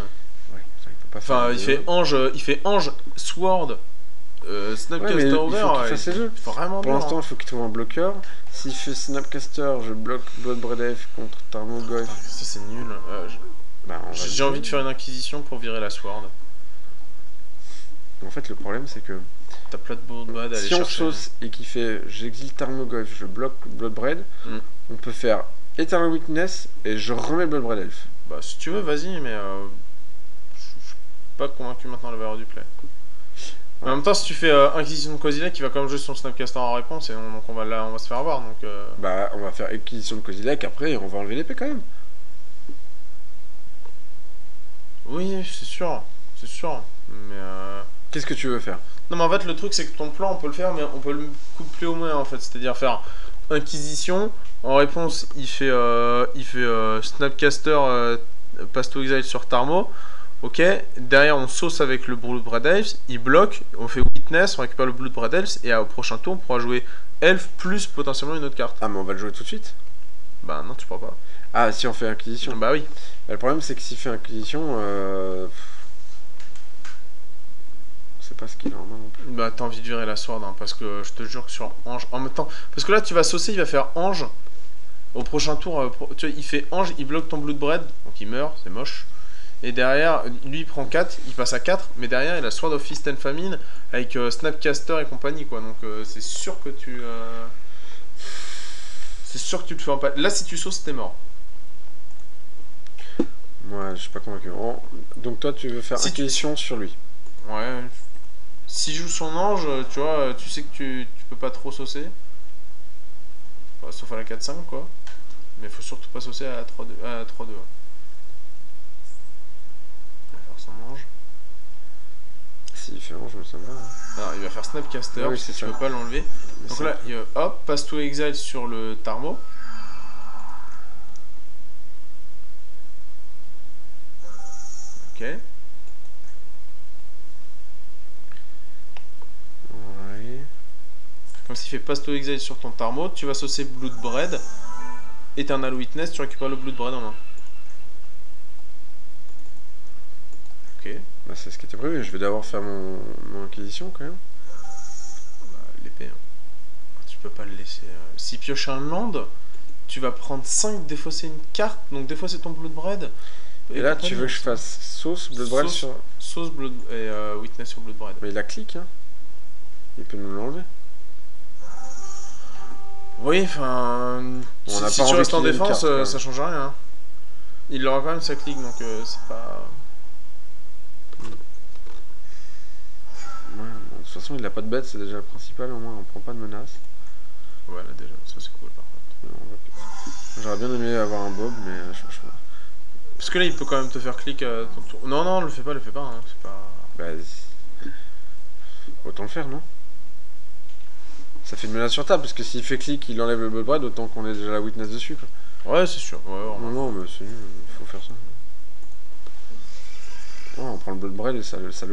Ouais, ça, il peut pas faire Enfin, les il fait ange, sword, Ouais, snapcaster mais il ouvert. faut qu'il fasse les deux. Vraiment Pour dur, l'instant, hein. il faut qu'il trouve un bloqueur. S'il fait Snapcaster, je bloque Bloodbraid Elf contre Tarmogoyf. Ça, c'est nul. Bah, on va J'ai envie de faire une inquisition pour virer la sword. En fait, le problème, c'est que T'as plein de Bloodbraid à aller si on chercher. sauce et qu'il fait j'exile Tarmogoyf, je bloque Bloodbraid, on peut faire Eternal Weakness et je remets Bloodbraid Elf. Bah, si tu veux, vas-y, mais je suis pas convaincu maintenant le valeur du play. Mais en même temps, si tu fais Inquisition de Kozilek, il va quand même jouer son Snapcaster en réponse, et donc on va se faire avoir. Donc, Bah, on va faire Acquisition de Kozilek, après on va enlever l'épée quand même. oui, c'est sûr. C'est sûr. Mais. Qu'est-ce que tu veux faire? Non, mais en fait, le truc, c'est que ton plan, on peut le faire, mais on peut le coupler au moins, en fait. C'est-à-dire faire Inquisition. En réponse, il fait Snapcaster, Pass to Exile sur Tarmo. Ok. Derrière, on sauce avec le Bloodbraid Elves. Il bloque. On fait Witness. On récupère le Bloodbraid Elves. Et au prochain tour, on pourra jouer Elf plus potentiellement une autre carte. Ah, mais on va le jouer tout de suite. Bah, non, tu pourras pas. Ah, si on fait Inquisition. Bah oui. Bah, le problème, c'est que s'il fait Inquisition, c'est pas ce qu'il a en main non plus. Bah, t'as envie de virer la sword, hein, parce que je te jure que sur Ange. En même temps. Parce que là, tu vas saucer, il va faire Ange. Au prochain tour, tu vois, il fait Ange, il bloque ton Bloodbraid, donc il meurt, c'est moche. Et derrière, lui il prend 4, il passe à 4, mais derrière il a Sword of Feast and Famine avec Snapcaster et compagnie, quoi. Donc c'est sûr que tu. C'est sûr que tu te fais un pas. Là, si tu sauces, t'es mort. Ouais, je suis pas convaincu. Donc toi, tu veux faire Si tu- Inquisition sur lui. Ouais. S'il joue son ange, tu vois, tu sais que tu peux pas trop saucer. Bah, sauf à la 4-5, quoi. Mais faut surtout pas saucer à la 3-2. À la 3-2. Ouais. Il va faire son ange. S'il fait Ange, ça va. Alors, il va faire Snapcaster, Oui, parce que c'est tu ça. peux pas l'enlever. Mais Donc c'est- là, hop, Pass to Exile sur le Tarmo. Ok. Ouais. Comme s'il fait Pass to Exile sur ton Tarmo, tu vas saucer Bloodbraid. Eternal Witness, tu récupères le Bloodbraid en main. Ok. Bah, c'est ce qui était prévu. Je vais d'abord faire mon Inquisition quand même. L'épée. Hein. Tu peux pas le laisser. S'il pioche un land, tu vas prendre 5, défausser une carte, donc défausser ton Bloodbraid. Et là, tu veux que je fasse sauce, Bloodbraid Sauce. sur. Sauce Blood et Witness sur Bloodbraid. Mais il a clic, hein. Il peut nous l'enlever. Oui, enfin. On n'a Si pas tu envie restes en qu'il ait une défense, carte, quand même. ça change rien. Hein. Il aura quand même sa clique, donc c'est pas. Ouais, bon, de toute façon, il a pas de bête, c'est déjà le principal. Au moins, on prend pas de menace. Voilà, déjà, ça c'est cool par contre. J'aurais bien aimé avoir un Bob, mais je Parce que là, il peut quand même te faire clic à ton tour. Non, non, le fais pas, hein. C'est pas. Bah, autant le faire, non? Ça fait une menace sur table, parce que s'il fait clic, il enlève le Bloodbraid, autant qu'on ait déjà la Witness dessus, quoi. Ouais, c'est sûr. Ouais, Non, non, mais c'est nul, faut faire ça. Ouais, on prend le Bloodbraid et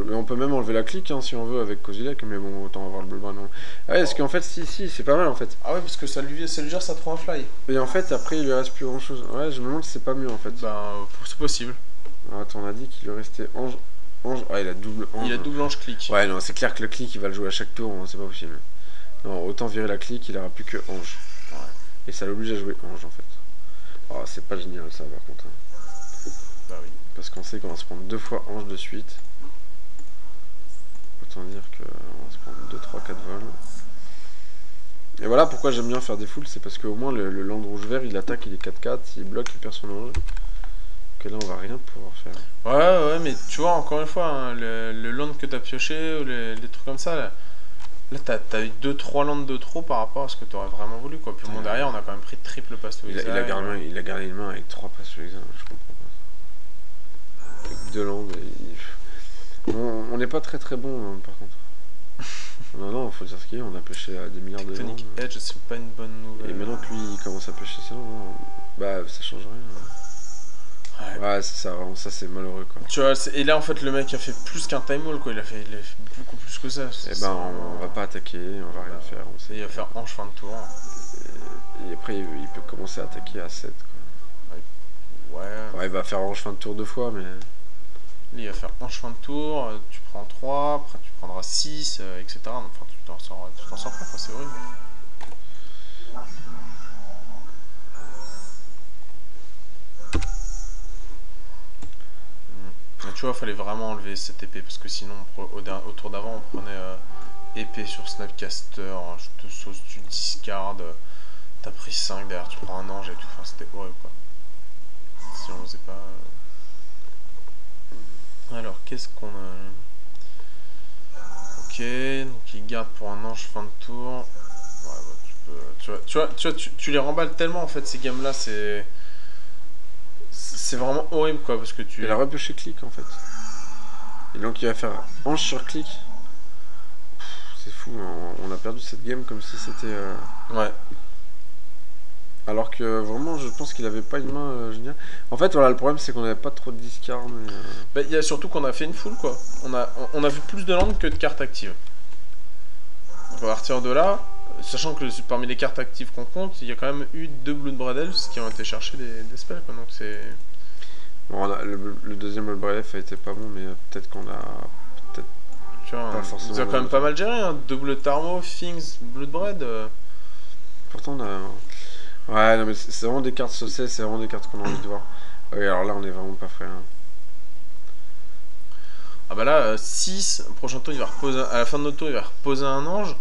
mais on peut même enlever la clique hein, si on veut avec Kozilek, mais bon, autant avoir le Bloodbraid. Non. Ah ouais, parce qu'en fait, si, c'est pas mal en fait. Ah ouais, parce que ça lui gère ça trop un fly. Et en fait, après, il lui reste plus grand chose. Ouais, je me demande si c'est pas mieux en fait. Ben, c'est possible. Alors, attends, on a dit qu'il lui restait Ange. Ah, il a double Ange. Il a double ange clic. Ouais, non, c'est clair que le clic, il va le jouer à chaque tour, hein, c'est pas possible. Non, autant virer la clique, il aura plus que Ange. Ouais. Et ça l'oblige à jouer Ange en fait. Oh, c'est pas génial ça par contre. Hein. Bah oui. Parce qu'on sait qu'on va se prendre 2 fois Ange de suite. Autant dire qu'on va se prendre 2, 3, 4 vols. Et voilà pourquoi j'aime bien faire des foules, c'est parce qu'au moins le land rouge-vert il attaque, il est 4-4, il bloque, il perd son ange. Que là on va rien pouvoir faire. Ouais, mais tu vois, encore une fois, hein, le land que t'as pioché, ou les trucs comme ça, là t'as eu 2-3 lands de trop par rapport à ce que t'aurais vraiment voulu, quoi. Puis bon, derrière, on a quand même pris triple passe to Il a gardé une main avec 3 passes sur l'examen, je comprends pas. avec 2 landes. On n'est pas très très bon hein, par contre. Non, faut dire ce qu'il y a, on a pêché à des milliards de Tectonic landes. Edge, c'est pas une bonne nouvelle. Et maintenant que lui il commence à pêcher ça, bah ça change rien. Ouais, c'est ça, vraiment, ça c'est malheureux quoi. Tu vois, et là en fait le mec a fait plus qu'un time wall quoi, il a fait beaucoup plus que ça. Et ben on va pas attaquer, on va rien faire. Il va faire hanche fin de tour. Et après il peut commencer à attaquer à 7 quoi. Ouais, il va faire hanche fin de tour 2 fois mais... Il va faire hanche fin de tour, tu prends 3, après tu prendras 6, etc. Donc, enfin, tu t'en sors pas quoi, c'est horrible. Tu vois, il fallait vraiment enlever cette épée parce que sinon, au tour d'avant, on prenait épée sur Snapcaster, je te sauce, tu discardes, t'as pris 5 derrière, tu prends un ange et tout, enfin c'était horrible quoi. Si on faisait pas. Alors, qu'est-ce qu'on a? Ok, donc il garde pour un ange fin de tour. Ouais, bah, tu les remballes tellement en fait ces games là, c'est vraiment horrible quoi parce que tu. Il a repêché clic en fait. Et donc il va faire hanche sur clic. C'est fou, on a perdu cette game comme si c'était. Ouais. Alors que vraiment je pense qu'il avait pas une main géniale. En fait voilà le problème c'est qu'on avait pas trop de discard mais... Bah il y a surtout qu'on a fait une full quoi. On a vu plus de landes que de cartes actives. Donc à partir de là, sachant que parmi les cartes actives qu'on compte, il y a quand même eu 2 Bloodbraid Elves qui ont été chercher des spells quoi, donc c'est... Bon le deuxième Bloodbraid Elf a été pas bon mais peut-être qu'on a... Tu vois, pas forcément ils ont quand même pas mal géré, hein. Double Tarmo, Things, Bloodbraid. Pourtant on a... Ouais, non mais c'est vraiment des cartes saucées, c'est vraiment des cartes qu'on a envie de voir. Oui, alors là on est vraiment pas frais. Hein. Ah bah là, 6, prochain tour il va reposer, à la fin de notre tour il va reposer un ange.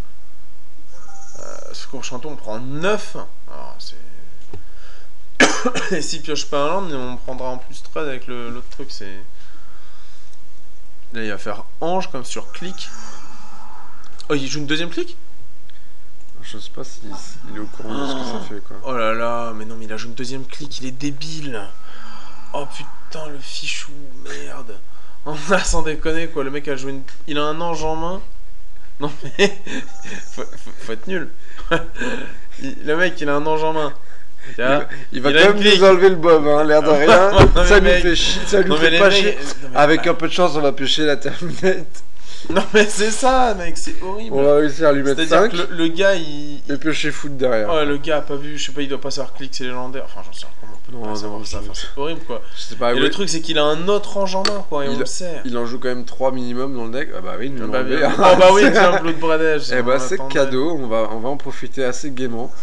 Ce prochain tour on prend 9. Alors c'est... Et s'il pioche pas un land, on prendra en plus 13 avec l'autre truc, c'est... Là il va faire ange comme sur clic. Oh il joue une deuxième clic? Je sais pas s'il est au courant de ce que ça fait quoi. Oh là là, mais non mais il a joué une deuxième clic, il est débile. Oh putain le fichou, merde. On a sans déconner quoi, le mec a joué une... Il a un ange en main. Non mais... faut être nul. Le mec il a un ange en main. Il va quand même nous enlever le bob, hein, l'air de rien. Ça nous fait chier, ça nous fait pas chier. Avec un peu de chance on va pêcher la terminette. Non mais c'est ça mec, c'est horrible. On va réussir à lui mettre 5. C'est-à-dire que le gars il... Et piocher foot derrière. Oh le gars a pas vu, je sais pas, il doit pas savoir clic c'est légendaire. Enfin j'en sais comment on peut pas savoir ça, enfin, c'est horrible quoi. Je sais pas, et le truc c'est qu'il a un autre ange en main quoi, et on le sait. Il en joue quand même 3 minimum dans le deck. Ah bah oui, nous bah oui, tiens, Bloodbraid Elves. Eh bah c'est cadeau, on va en profiter assez gaiement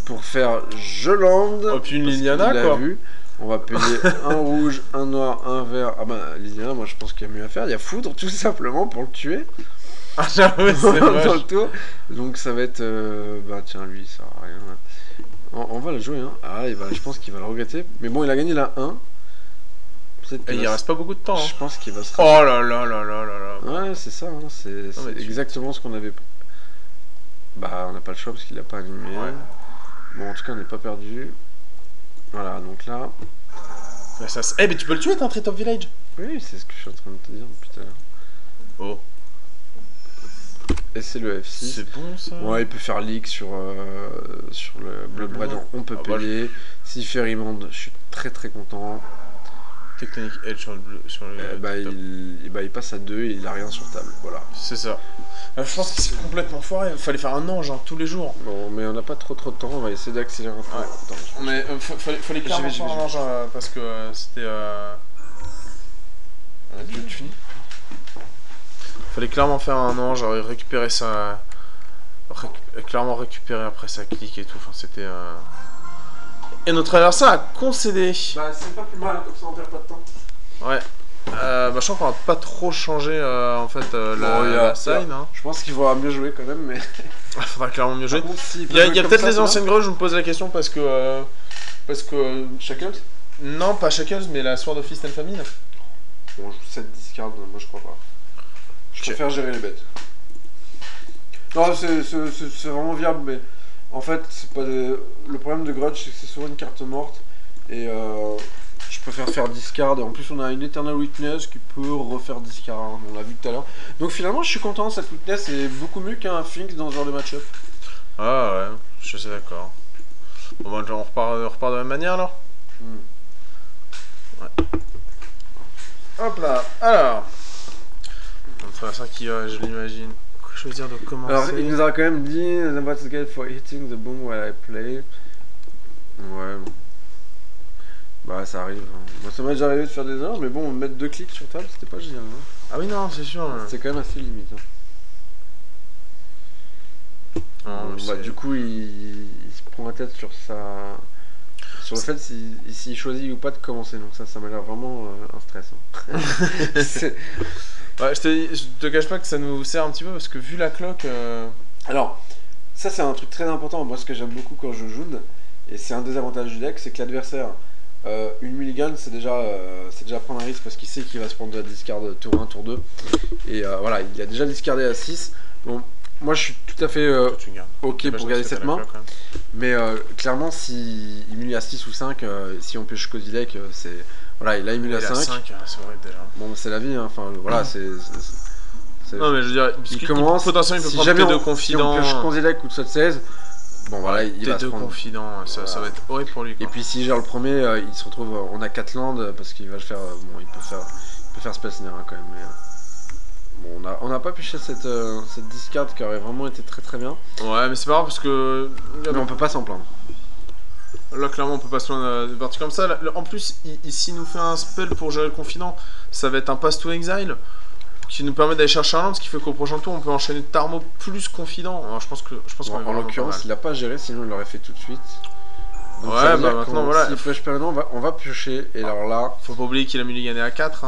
pour faire je land. Oh puis une Liliana quoi. Vu. On va payer un rouge, un noir, un vert. Ah bah Liliana, moi je pense qu'il y a mieux à faire. Il y a foudre tout simplement pour le tuer. Ah j'avoue c'est dans le tour. Donc ça va être... bah tiens lui ça sert à rien. On va le jouer hein. Ah je pense qu'il va le regretter. Mais bon il a gagné la 1. Et il reste pas beaucoup de temps. Je pense qu'il va se... Oh là là là là là là. Ouais c'est ça, hein. C'est exactement ce qu'on avait... Bah on n'a pas le choix parce qu'il a pas animé. Ouais. Bon en tout cas on n'est pas perdu. Voilà donc là... Bah, ça, mais tu peux le tuer t'as un Treetop Village. Oui c'est ce que je suis en train de te dire depuis tout à l'heure. Oh. Et c'est le F6. C'est bon ça. Ouais, il peut faire leak sur le Bloodbraid, on peut payer. Bah, s'il fait Remand, je suis très très content. Tectonic Edge sur le il passe à 2 et il a rien sur table. Voilà. C'est ça. Je pense que c'est complètement foiré. Il fallait faire un ange hein, tous les jours. Bon, mais on n'a pas trop de temps. On va essayer d'accélérer un peu. Ouais. Attends, mais fallait clairement faire un ange parce que c'était. Tu finis. Fallait clairement faire un ange, récupérer ça. Clairement récupérer après ça clique et tout. Enfin, c'était. Et notre adversaire a concédé. Bah, c'est pas plus mal, comme ça on perd pas de temps. Ouais. Je crois qu'on va pas trop changer en fait la sign. Hein. Je pense qu'il faudra mieux jouer quand même, mais. Il faudra clairement mieux jouer. Il y a peut-être les anciennes greuges, je me pose la question parce que. Shackles? Non, pas Shackles, mais la Sword of Fist and Famine. Bon, 7 discard, moi je crois pas. Je préfère gérer les bêtes. Non, c'est vraiment viable, mais en fait, c'est pas le problème de Grudge, c'est que c'est souvent une carte morte et Je préfère faire discard. Et en plus, on a une Eternal Witness qui peut refaire discard. Hein, on l'a vu tout à l'heure. Donc finalement, je suis content. Cette Witness est beaucoup mieux qu'un Finks dans ce genre de match-up. Ah ouais, je suis d'accord. Bon, bah, on repart de la même manière alors. Ouais. Hop là, alors. Enfin, ça qui va, je l'imagine. Quoi choisir de commencer? Alors, il nous a quand même dit What's the guide for hitting the boom while I play. Ouais. Bah, ça arrive. Moi, ça m'est déjà arrivé de faire des erreurs, mais bon, mettre 2 clics sur table, c'était pas génial. Hein. Ah oui, non, c'est sûr. C'est quand même assez limite. Hein. Non, bah, du coup, il se prend la tête sur sa. Sur le fait s'il choisit ou pas de commencer, donc ça m'a l'air vraiment un stress. Hein. Ouais, je te cache pas que ça nous sert un petit peu parce que vu la cloque. Alors, ça c'est un truc très important. Moi, ce que j'aime beaucoup quand je joue, et c'est un des avantages du deck, c'est que l'adversaire, une mulligan, c'est déjà prendre un risque parce qu'il sait qu'il va se prendre de la discard tour 1, tour 2. Et voilà, il a déjà discardé à 6. Bon, moi je suis tout à fait ok pour garder cette main. Mais clairement, si il mulli à 6 ou 5, si on pioche Kozilek, c'est. Voilà, il a mulli à 5. C'est horrible déjà. Bon, c'est la vie, hein. Enfin voilà, c'est. Non, mais je veux dire, il commence. Potentiellement, il peut si prendre jamais T2 confident. Si on pioche Kozilek ou de 16, bon voilà, il va se prendre. T2 confident, ça va être horrible pour lui. Quoi. Et puis s'il gère le premier, il se retrouve. On a 4 lands parce qu'il va le faire. Bon, il peut faire Spell Snare hein, quand même. Mais, bon, on n'a pas pêché cette discard qui aurait vraiment été très très bien. Ouais, mais c'est pas grave parce que. Mais on peut pas s'en plaindre. Là, clairement, on peut pas se loin de parties comme ça. Là, en plus, s'il nous fait un spell pour gérer le confident, ça va être un Pass to Exile qui nous permet d'aller chercher un land, ce qui fait qu'au prochain tour, on peut enchaîner Tarmo plus confident. Alors, je pense qu'on en l'occurrence, il a pas géré, sinon il l'aurait fait tout de suite. Donc, ouais, bah maintenant, voilà. S'il pioche Perdant, on va piocher. Et alors là. Faut pas oublier qu'il a mulligané à 4.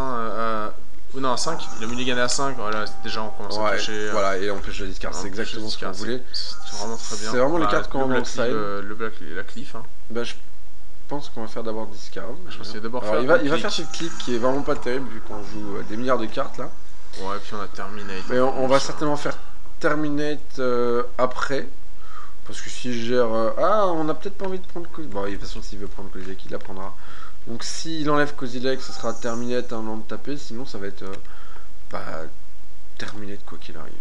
Ou non, à 5, il a mulligané à 5, voilà, déjà on commence à piocher. Voilà, et on pioche la discard, c'est exactement ce qu'on voulait. C'est vraiment très bien. C'est vraiment les cartes qu'on va dans side. Le black et la cliff. Hein. Bah, je pense qu'on va faire d'abord discard. Je pense qu'il va d'abord faire. Il va faire cette click qui est vraiment pas terrible vu qu'on joue des milliards de cartes là. Ouais, et puis on a Terminate. Mais on va certainement faire Terminate après. Parce que si je gère. On a peut-être pas envie de prendre Kozilek. Bon, de toute façon, s'il veut prendre Kozilek, il la prendra. Donc s'il enlève Kozilek, ce sera Terminate un land tapé, sinon ça va être Terminate quoi qu'il arrive.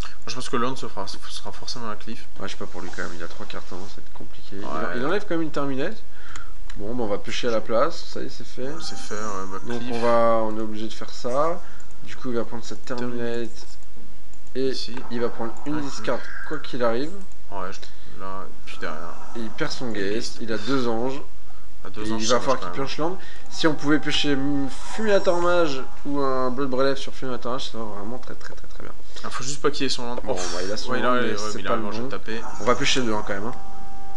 Moi, je pense que Land sera forcément un cliff. Ouais, je sais pas pour lui quand même, il a 3 cartes avant, ça va être compliqué. Ouais. Il enlève quand même une Terminate. Bon, bah, on va pêcher à la place, ça y est, c'est fait. C'est fait, bah, donc cliff. On est obligé de faire ça. Du coup, il va prendre cette Terminate. Et ici. Il va prendre une discard quoi qu'il arrive. Ouais, là, puis derrière. Et il perd son gaze, il a 2 anges. Il va falloir qu'il pioche land. Si on pouvait piocher Fulminator Mage ou un Blood Relief sur Fulminator Mage, ça va vraiment très très bien. Il faut juste pas qu'il ait son land. Bon, bah, il a son land, mais c'est pas le bon. On va piocher 2 hein, quand même. Hein.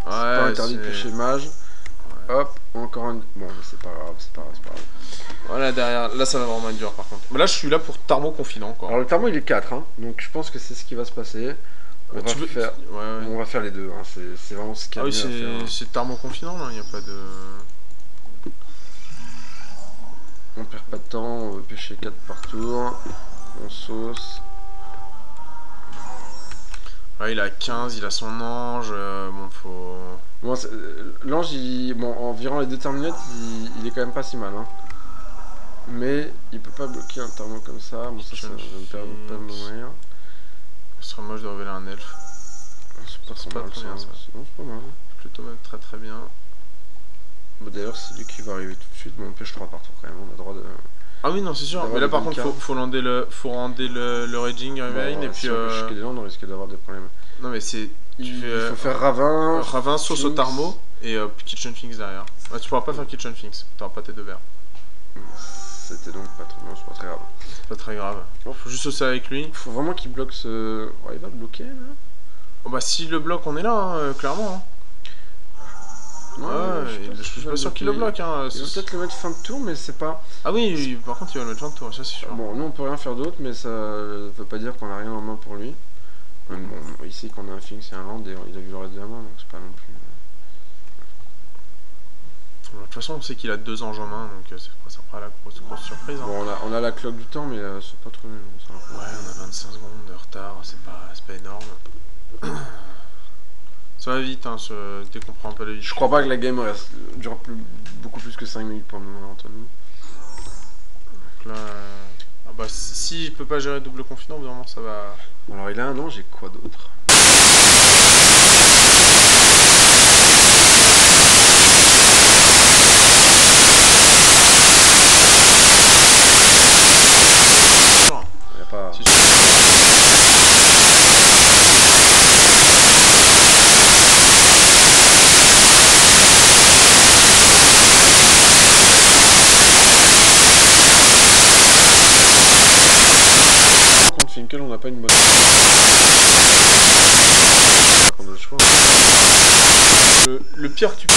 Ouais, c'est pas interdit de piocher Mage. Ouais. Hop, encore un. Bon, mais c'est pas grave. Voilà, derrière, là ça va vraiment être dur par contre. Mais là je suis là pour Tarmo confident quoi. Alors le Tarmo il est 4, hein, donc je pense que c'est ce qui va se passer. On va faire les deux, hein. C'est vraiment ce qu'il y a à faire. C'est Tarmo confident là, il n'y a pas de... On perd pas de temps, on va pêcher 4 par tour, on sauce. Ouais, il a 15, il a son ange, bon faut... Bon, l'ange, en virant les 2 terminates, il est quand même pas si mal. Hein. Mais il peut pas bloquer un Tarmo comme ça, bon ça va me permettre pas de mourir. Ce serait moche de révéler un elfe. C'est pas trop mal, ça. C'est pas mal. Plutôt même très bien. Bon, d'ailleurs, c'est lui qui va arriver tout de suite. Bon, on pêche 3 par tour quand même, on a le droit de... Ah oui, non, c'est sûr. Mais là, par contre, faut rander le Raging Remain et puis... Si on pêche que des landes, on risque d'avoir des problèmes. Non, mais c'est... Il faut faire Ravin... Ravin, sauce au Tarmo et Kitchen Finks derrière. Ouais, tu pourras pas faire Kitchen Finks, t'auras pas tes 2 verres. C'était donc pas trop... Non, c'est pas très grave. C'est pas très grave. Faut juste saucer avec lui. Faut vraiment qu'il bloque ce... Ouais, il va bloquer, là. Oh bah s'il le bloque, on est là, hein, clairement. Hein. Ouais, je suis pas sûr qu'il le bloque. Hein. Il va peut-être le mettre fin de tour, mais c'est pas... Ah oui, par contre il va le mettre fin de tour, ça c'est sûr. Bon, nous on peut rien faire d'autre, mais ça veut pas dire qu'on a rien en main pour lui. Bon, ici qu'on a un Finks et un land, et il a vu le reste de la main, donc c'est pas non plus... De toute façon, on sait qu'il a 2 anges en main, donc ça fera la grosse surprise. Hein. Bon, on a la cloque du temps, mais c'est pas trop... Ouais, on a 25 secondes de retard, c'est pas énorme. Ça va vite, hein, dès qu'on prend un peu la vie. Je crois pas que la game dure beaucoup plus que 5 minutes pour le moment entre nous. Donc là, ah bah, si il peut pas gérer double confinement, vraiment ça va. Alors il a un an, j'ai quoi d'autre? Il y a pas... Contre Finkel, on n'a pas une bonne... Le pire que tu peux...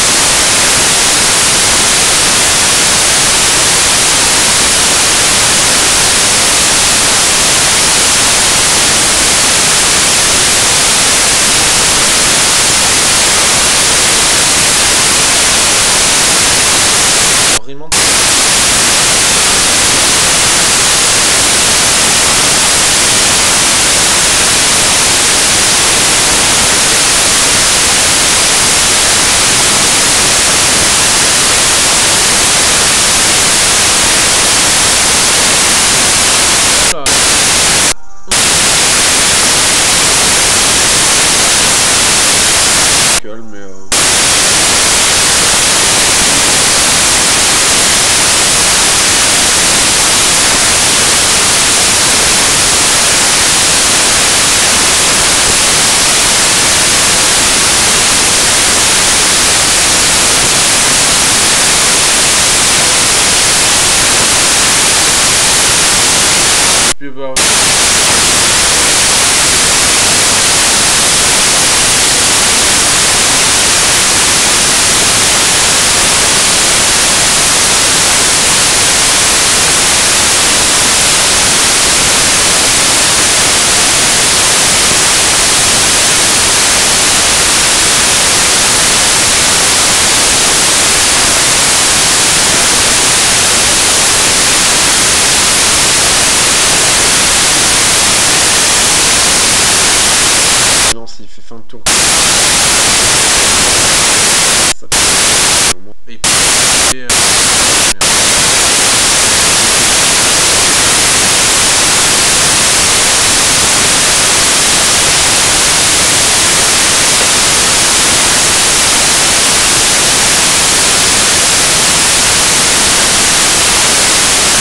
fin de tour.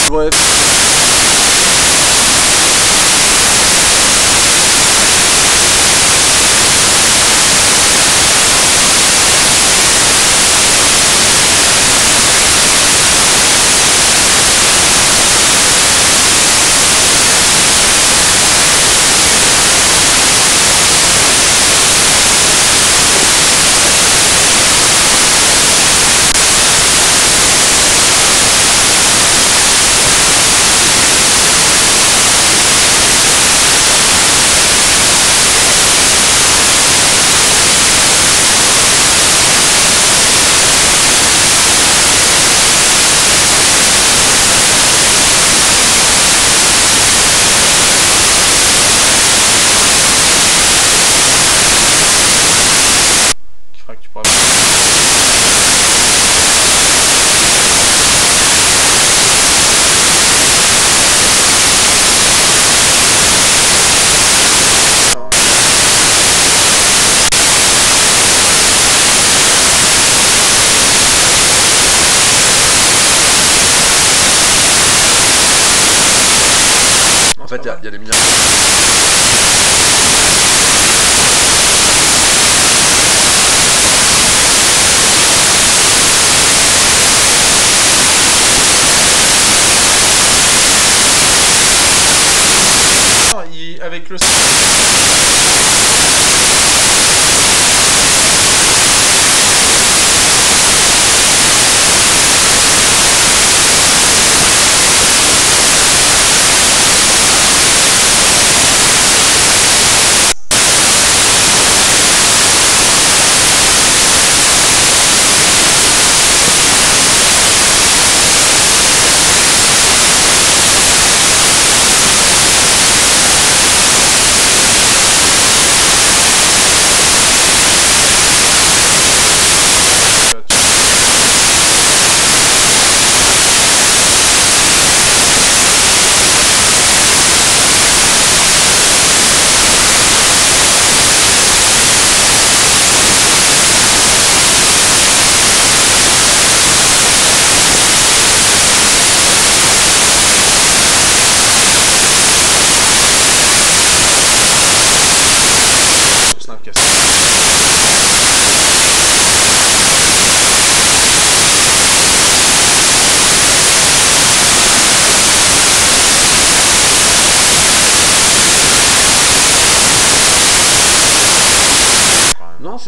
Bref. En fait, il y a des milliards. Avec le...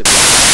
c'est pas.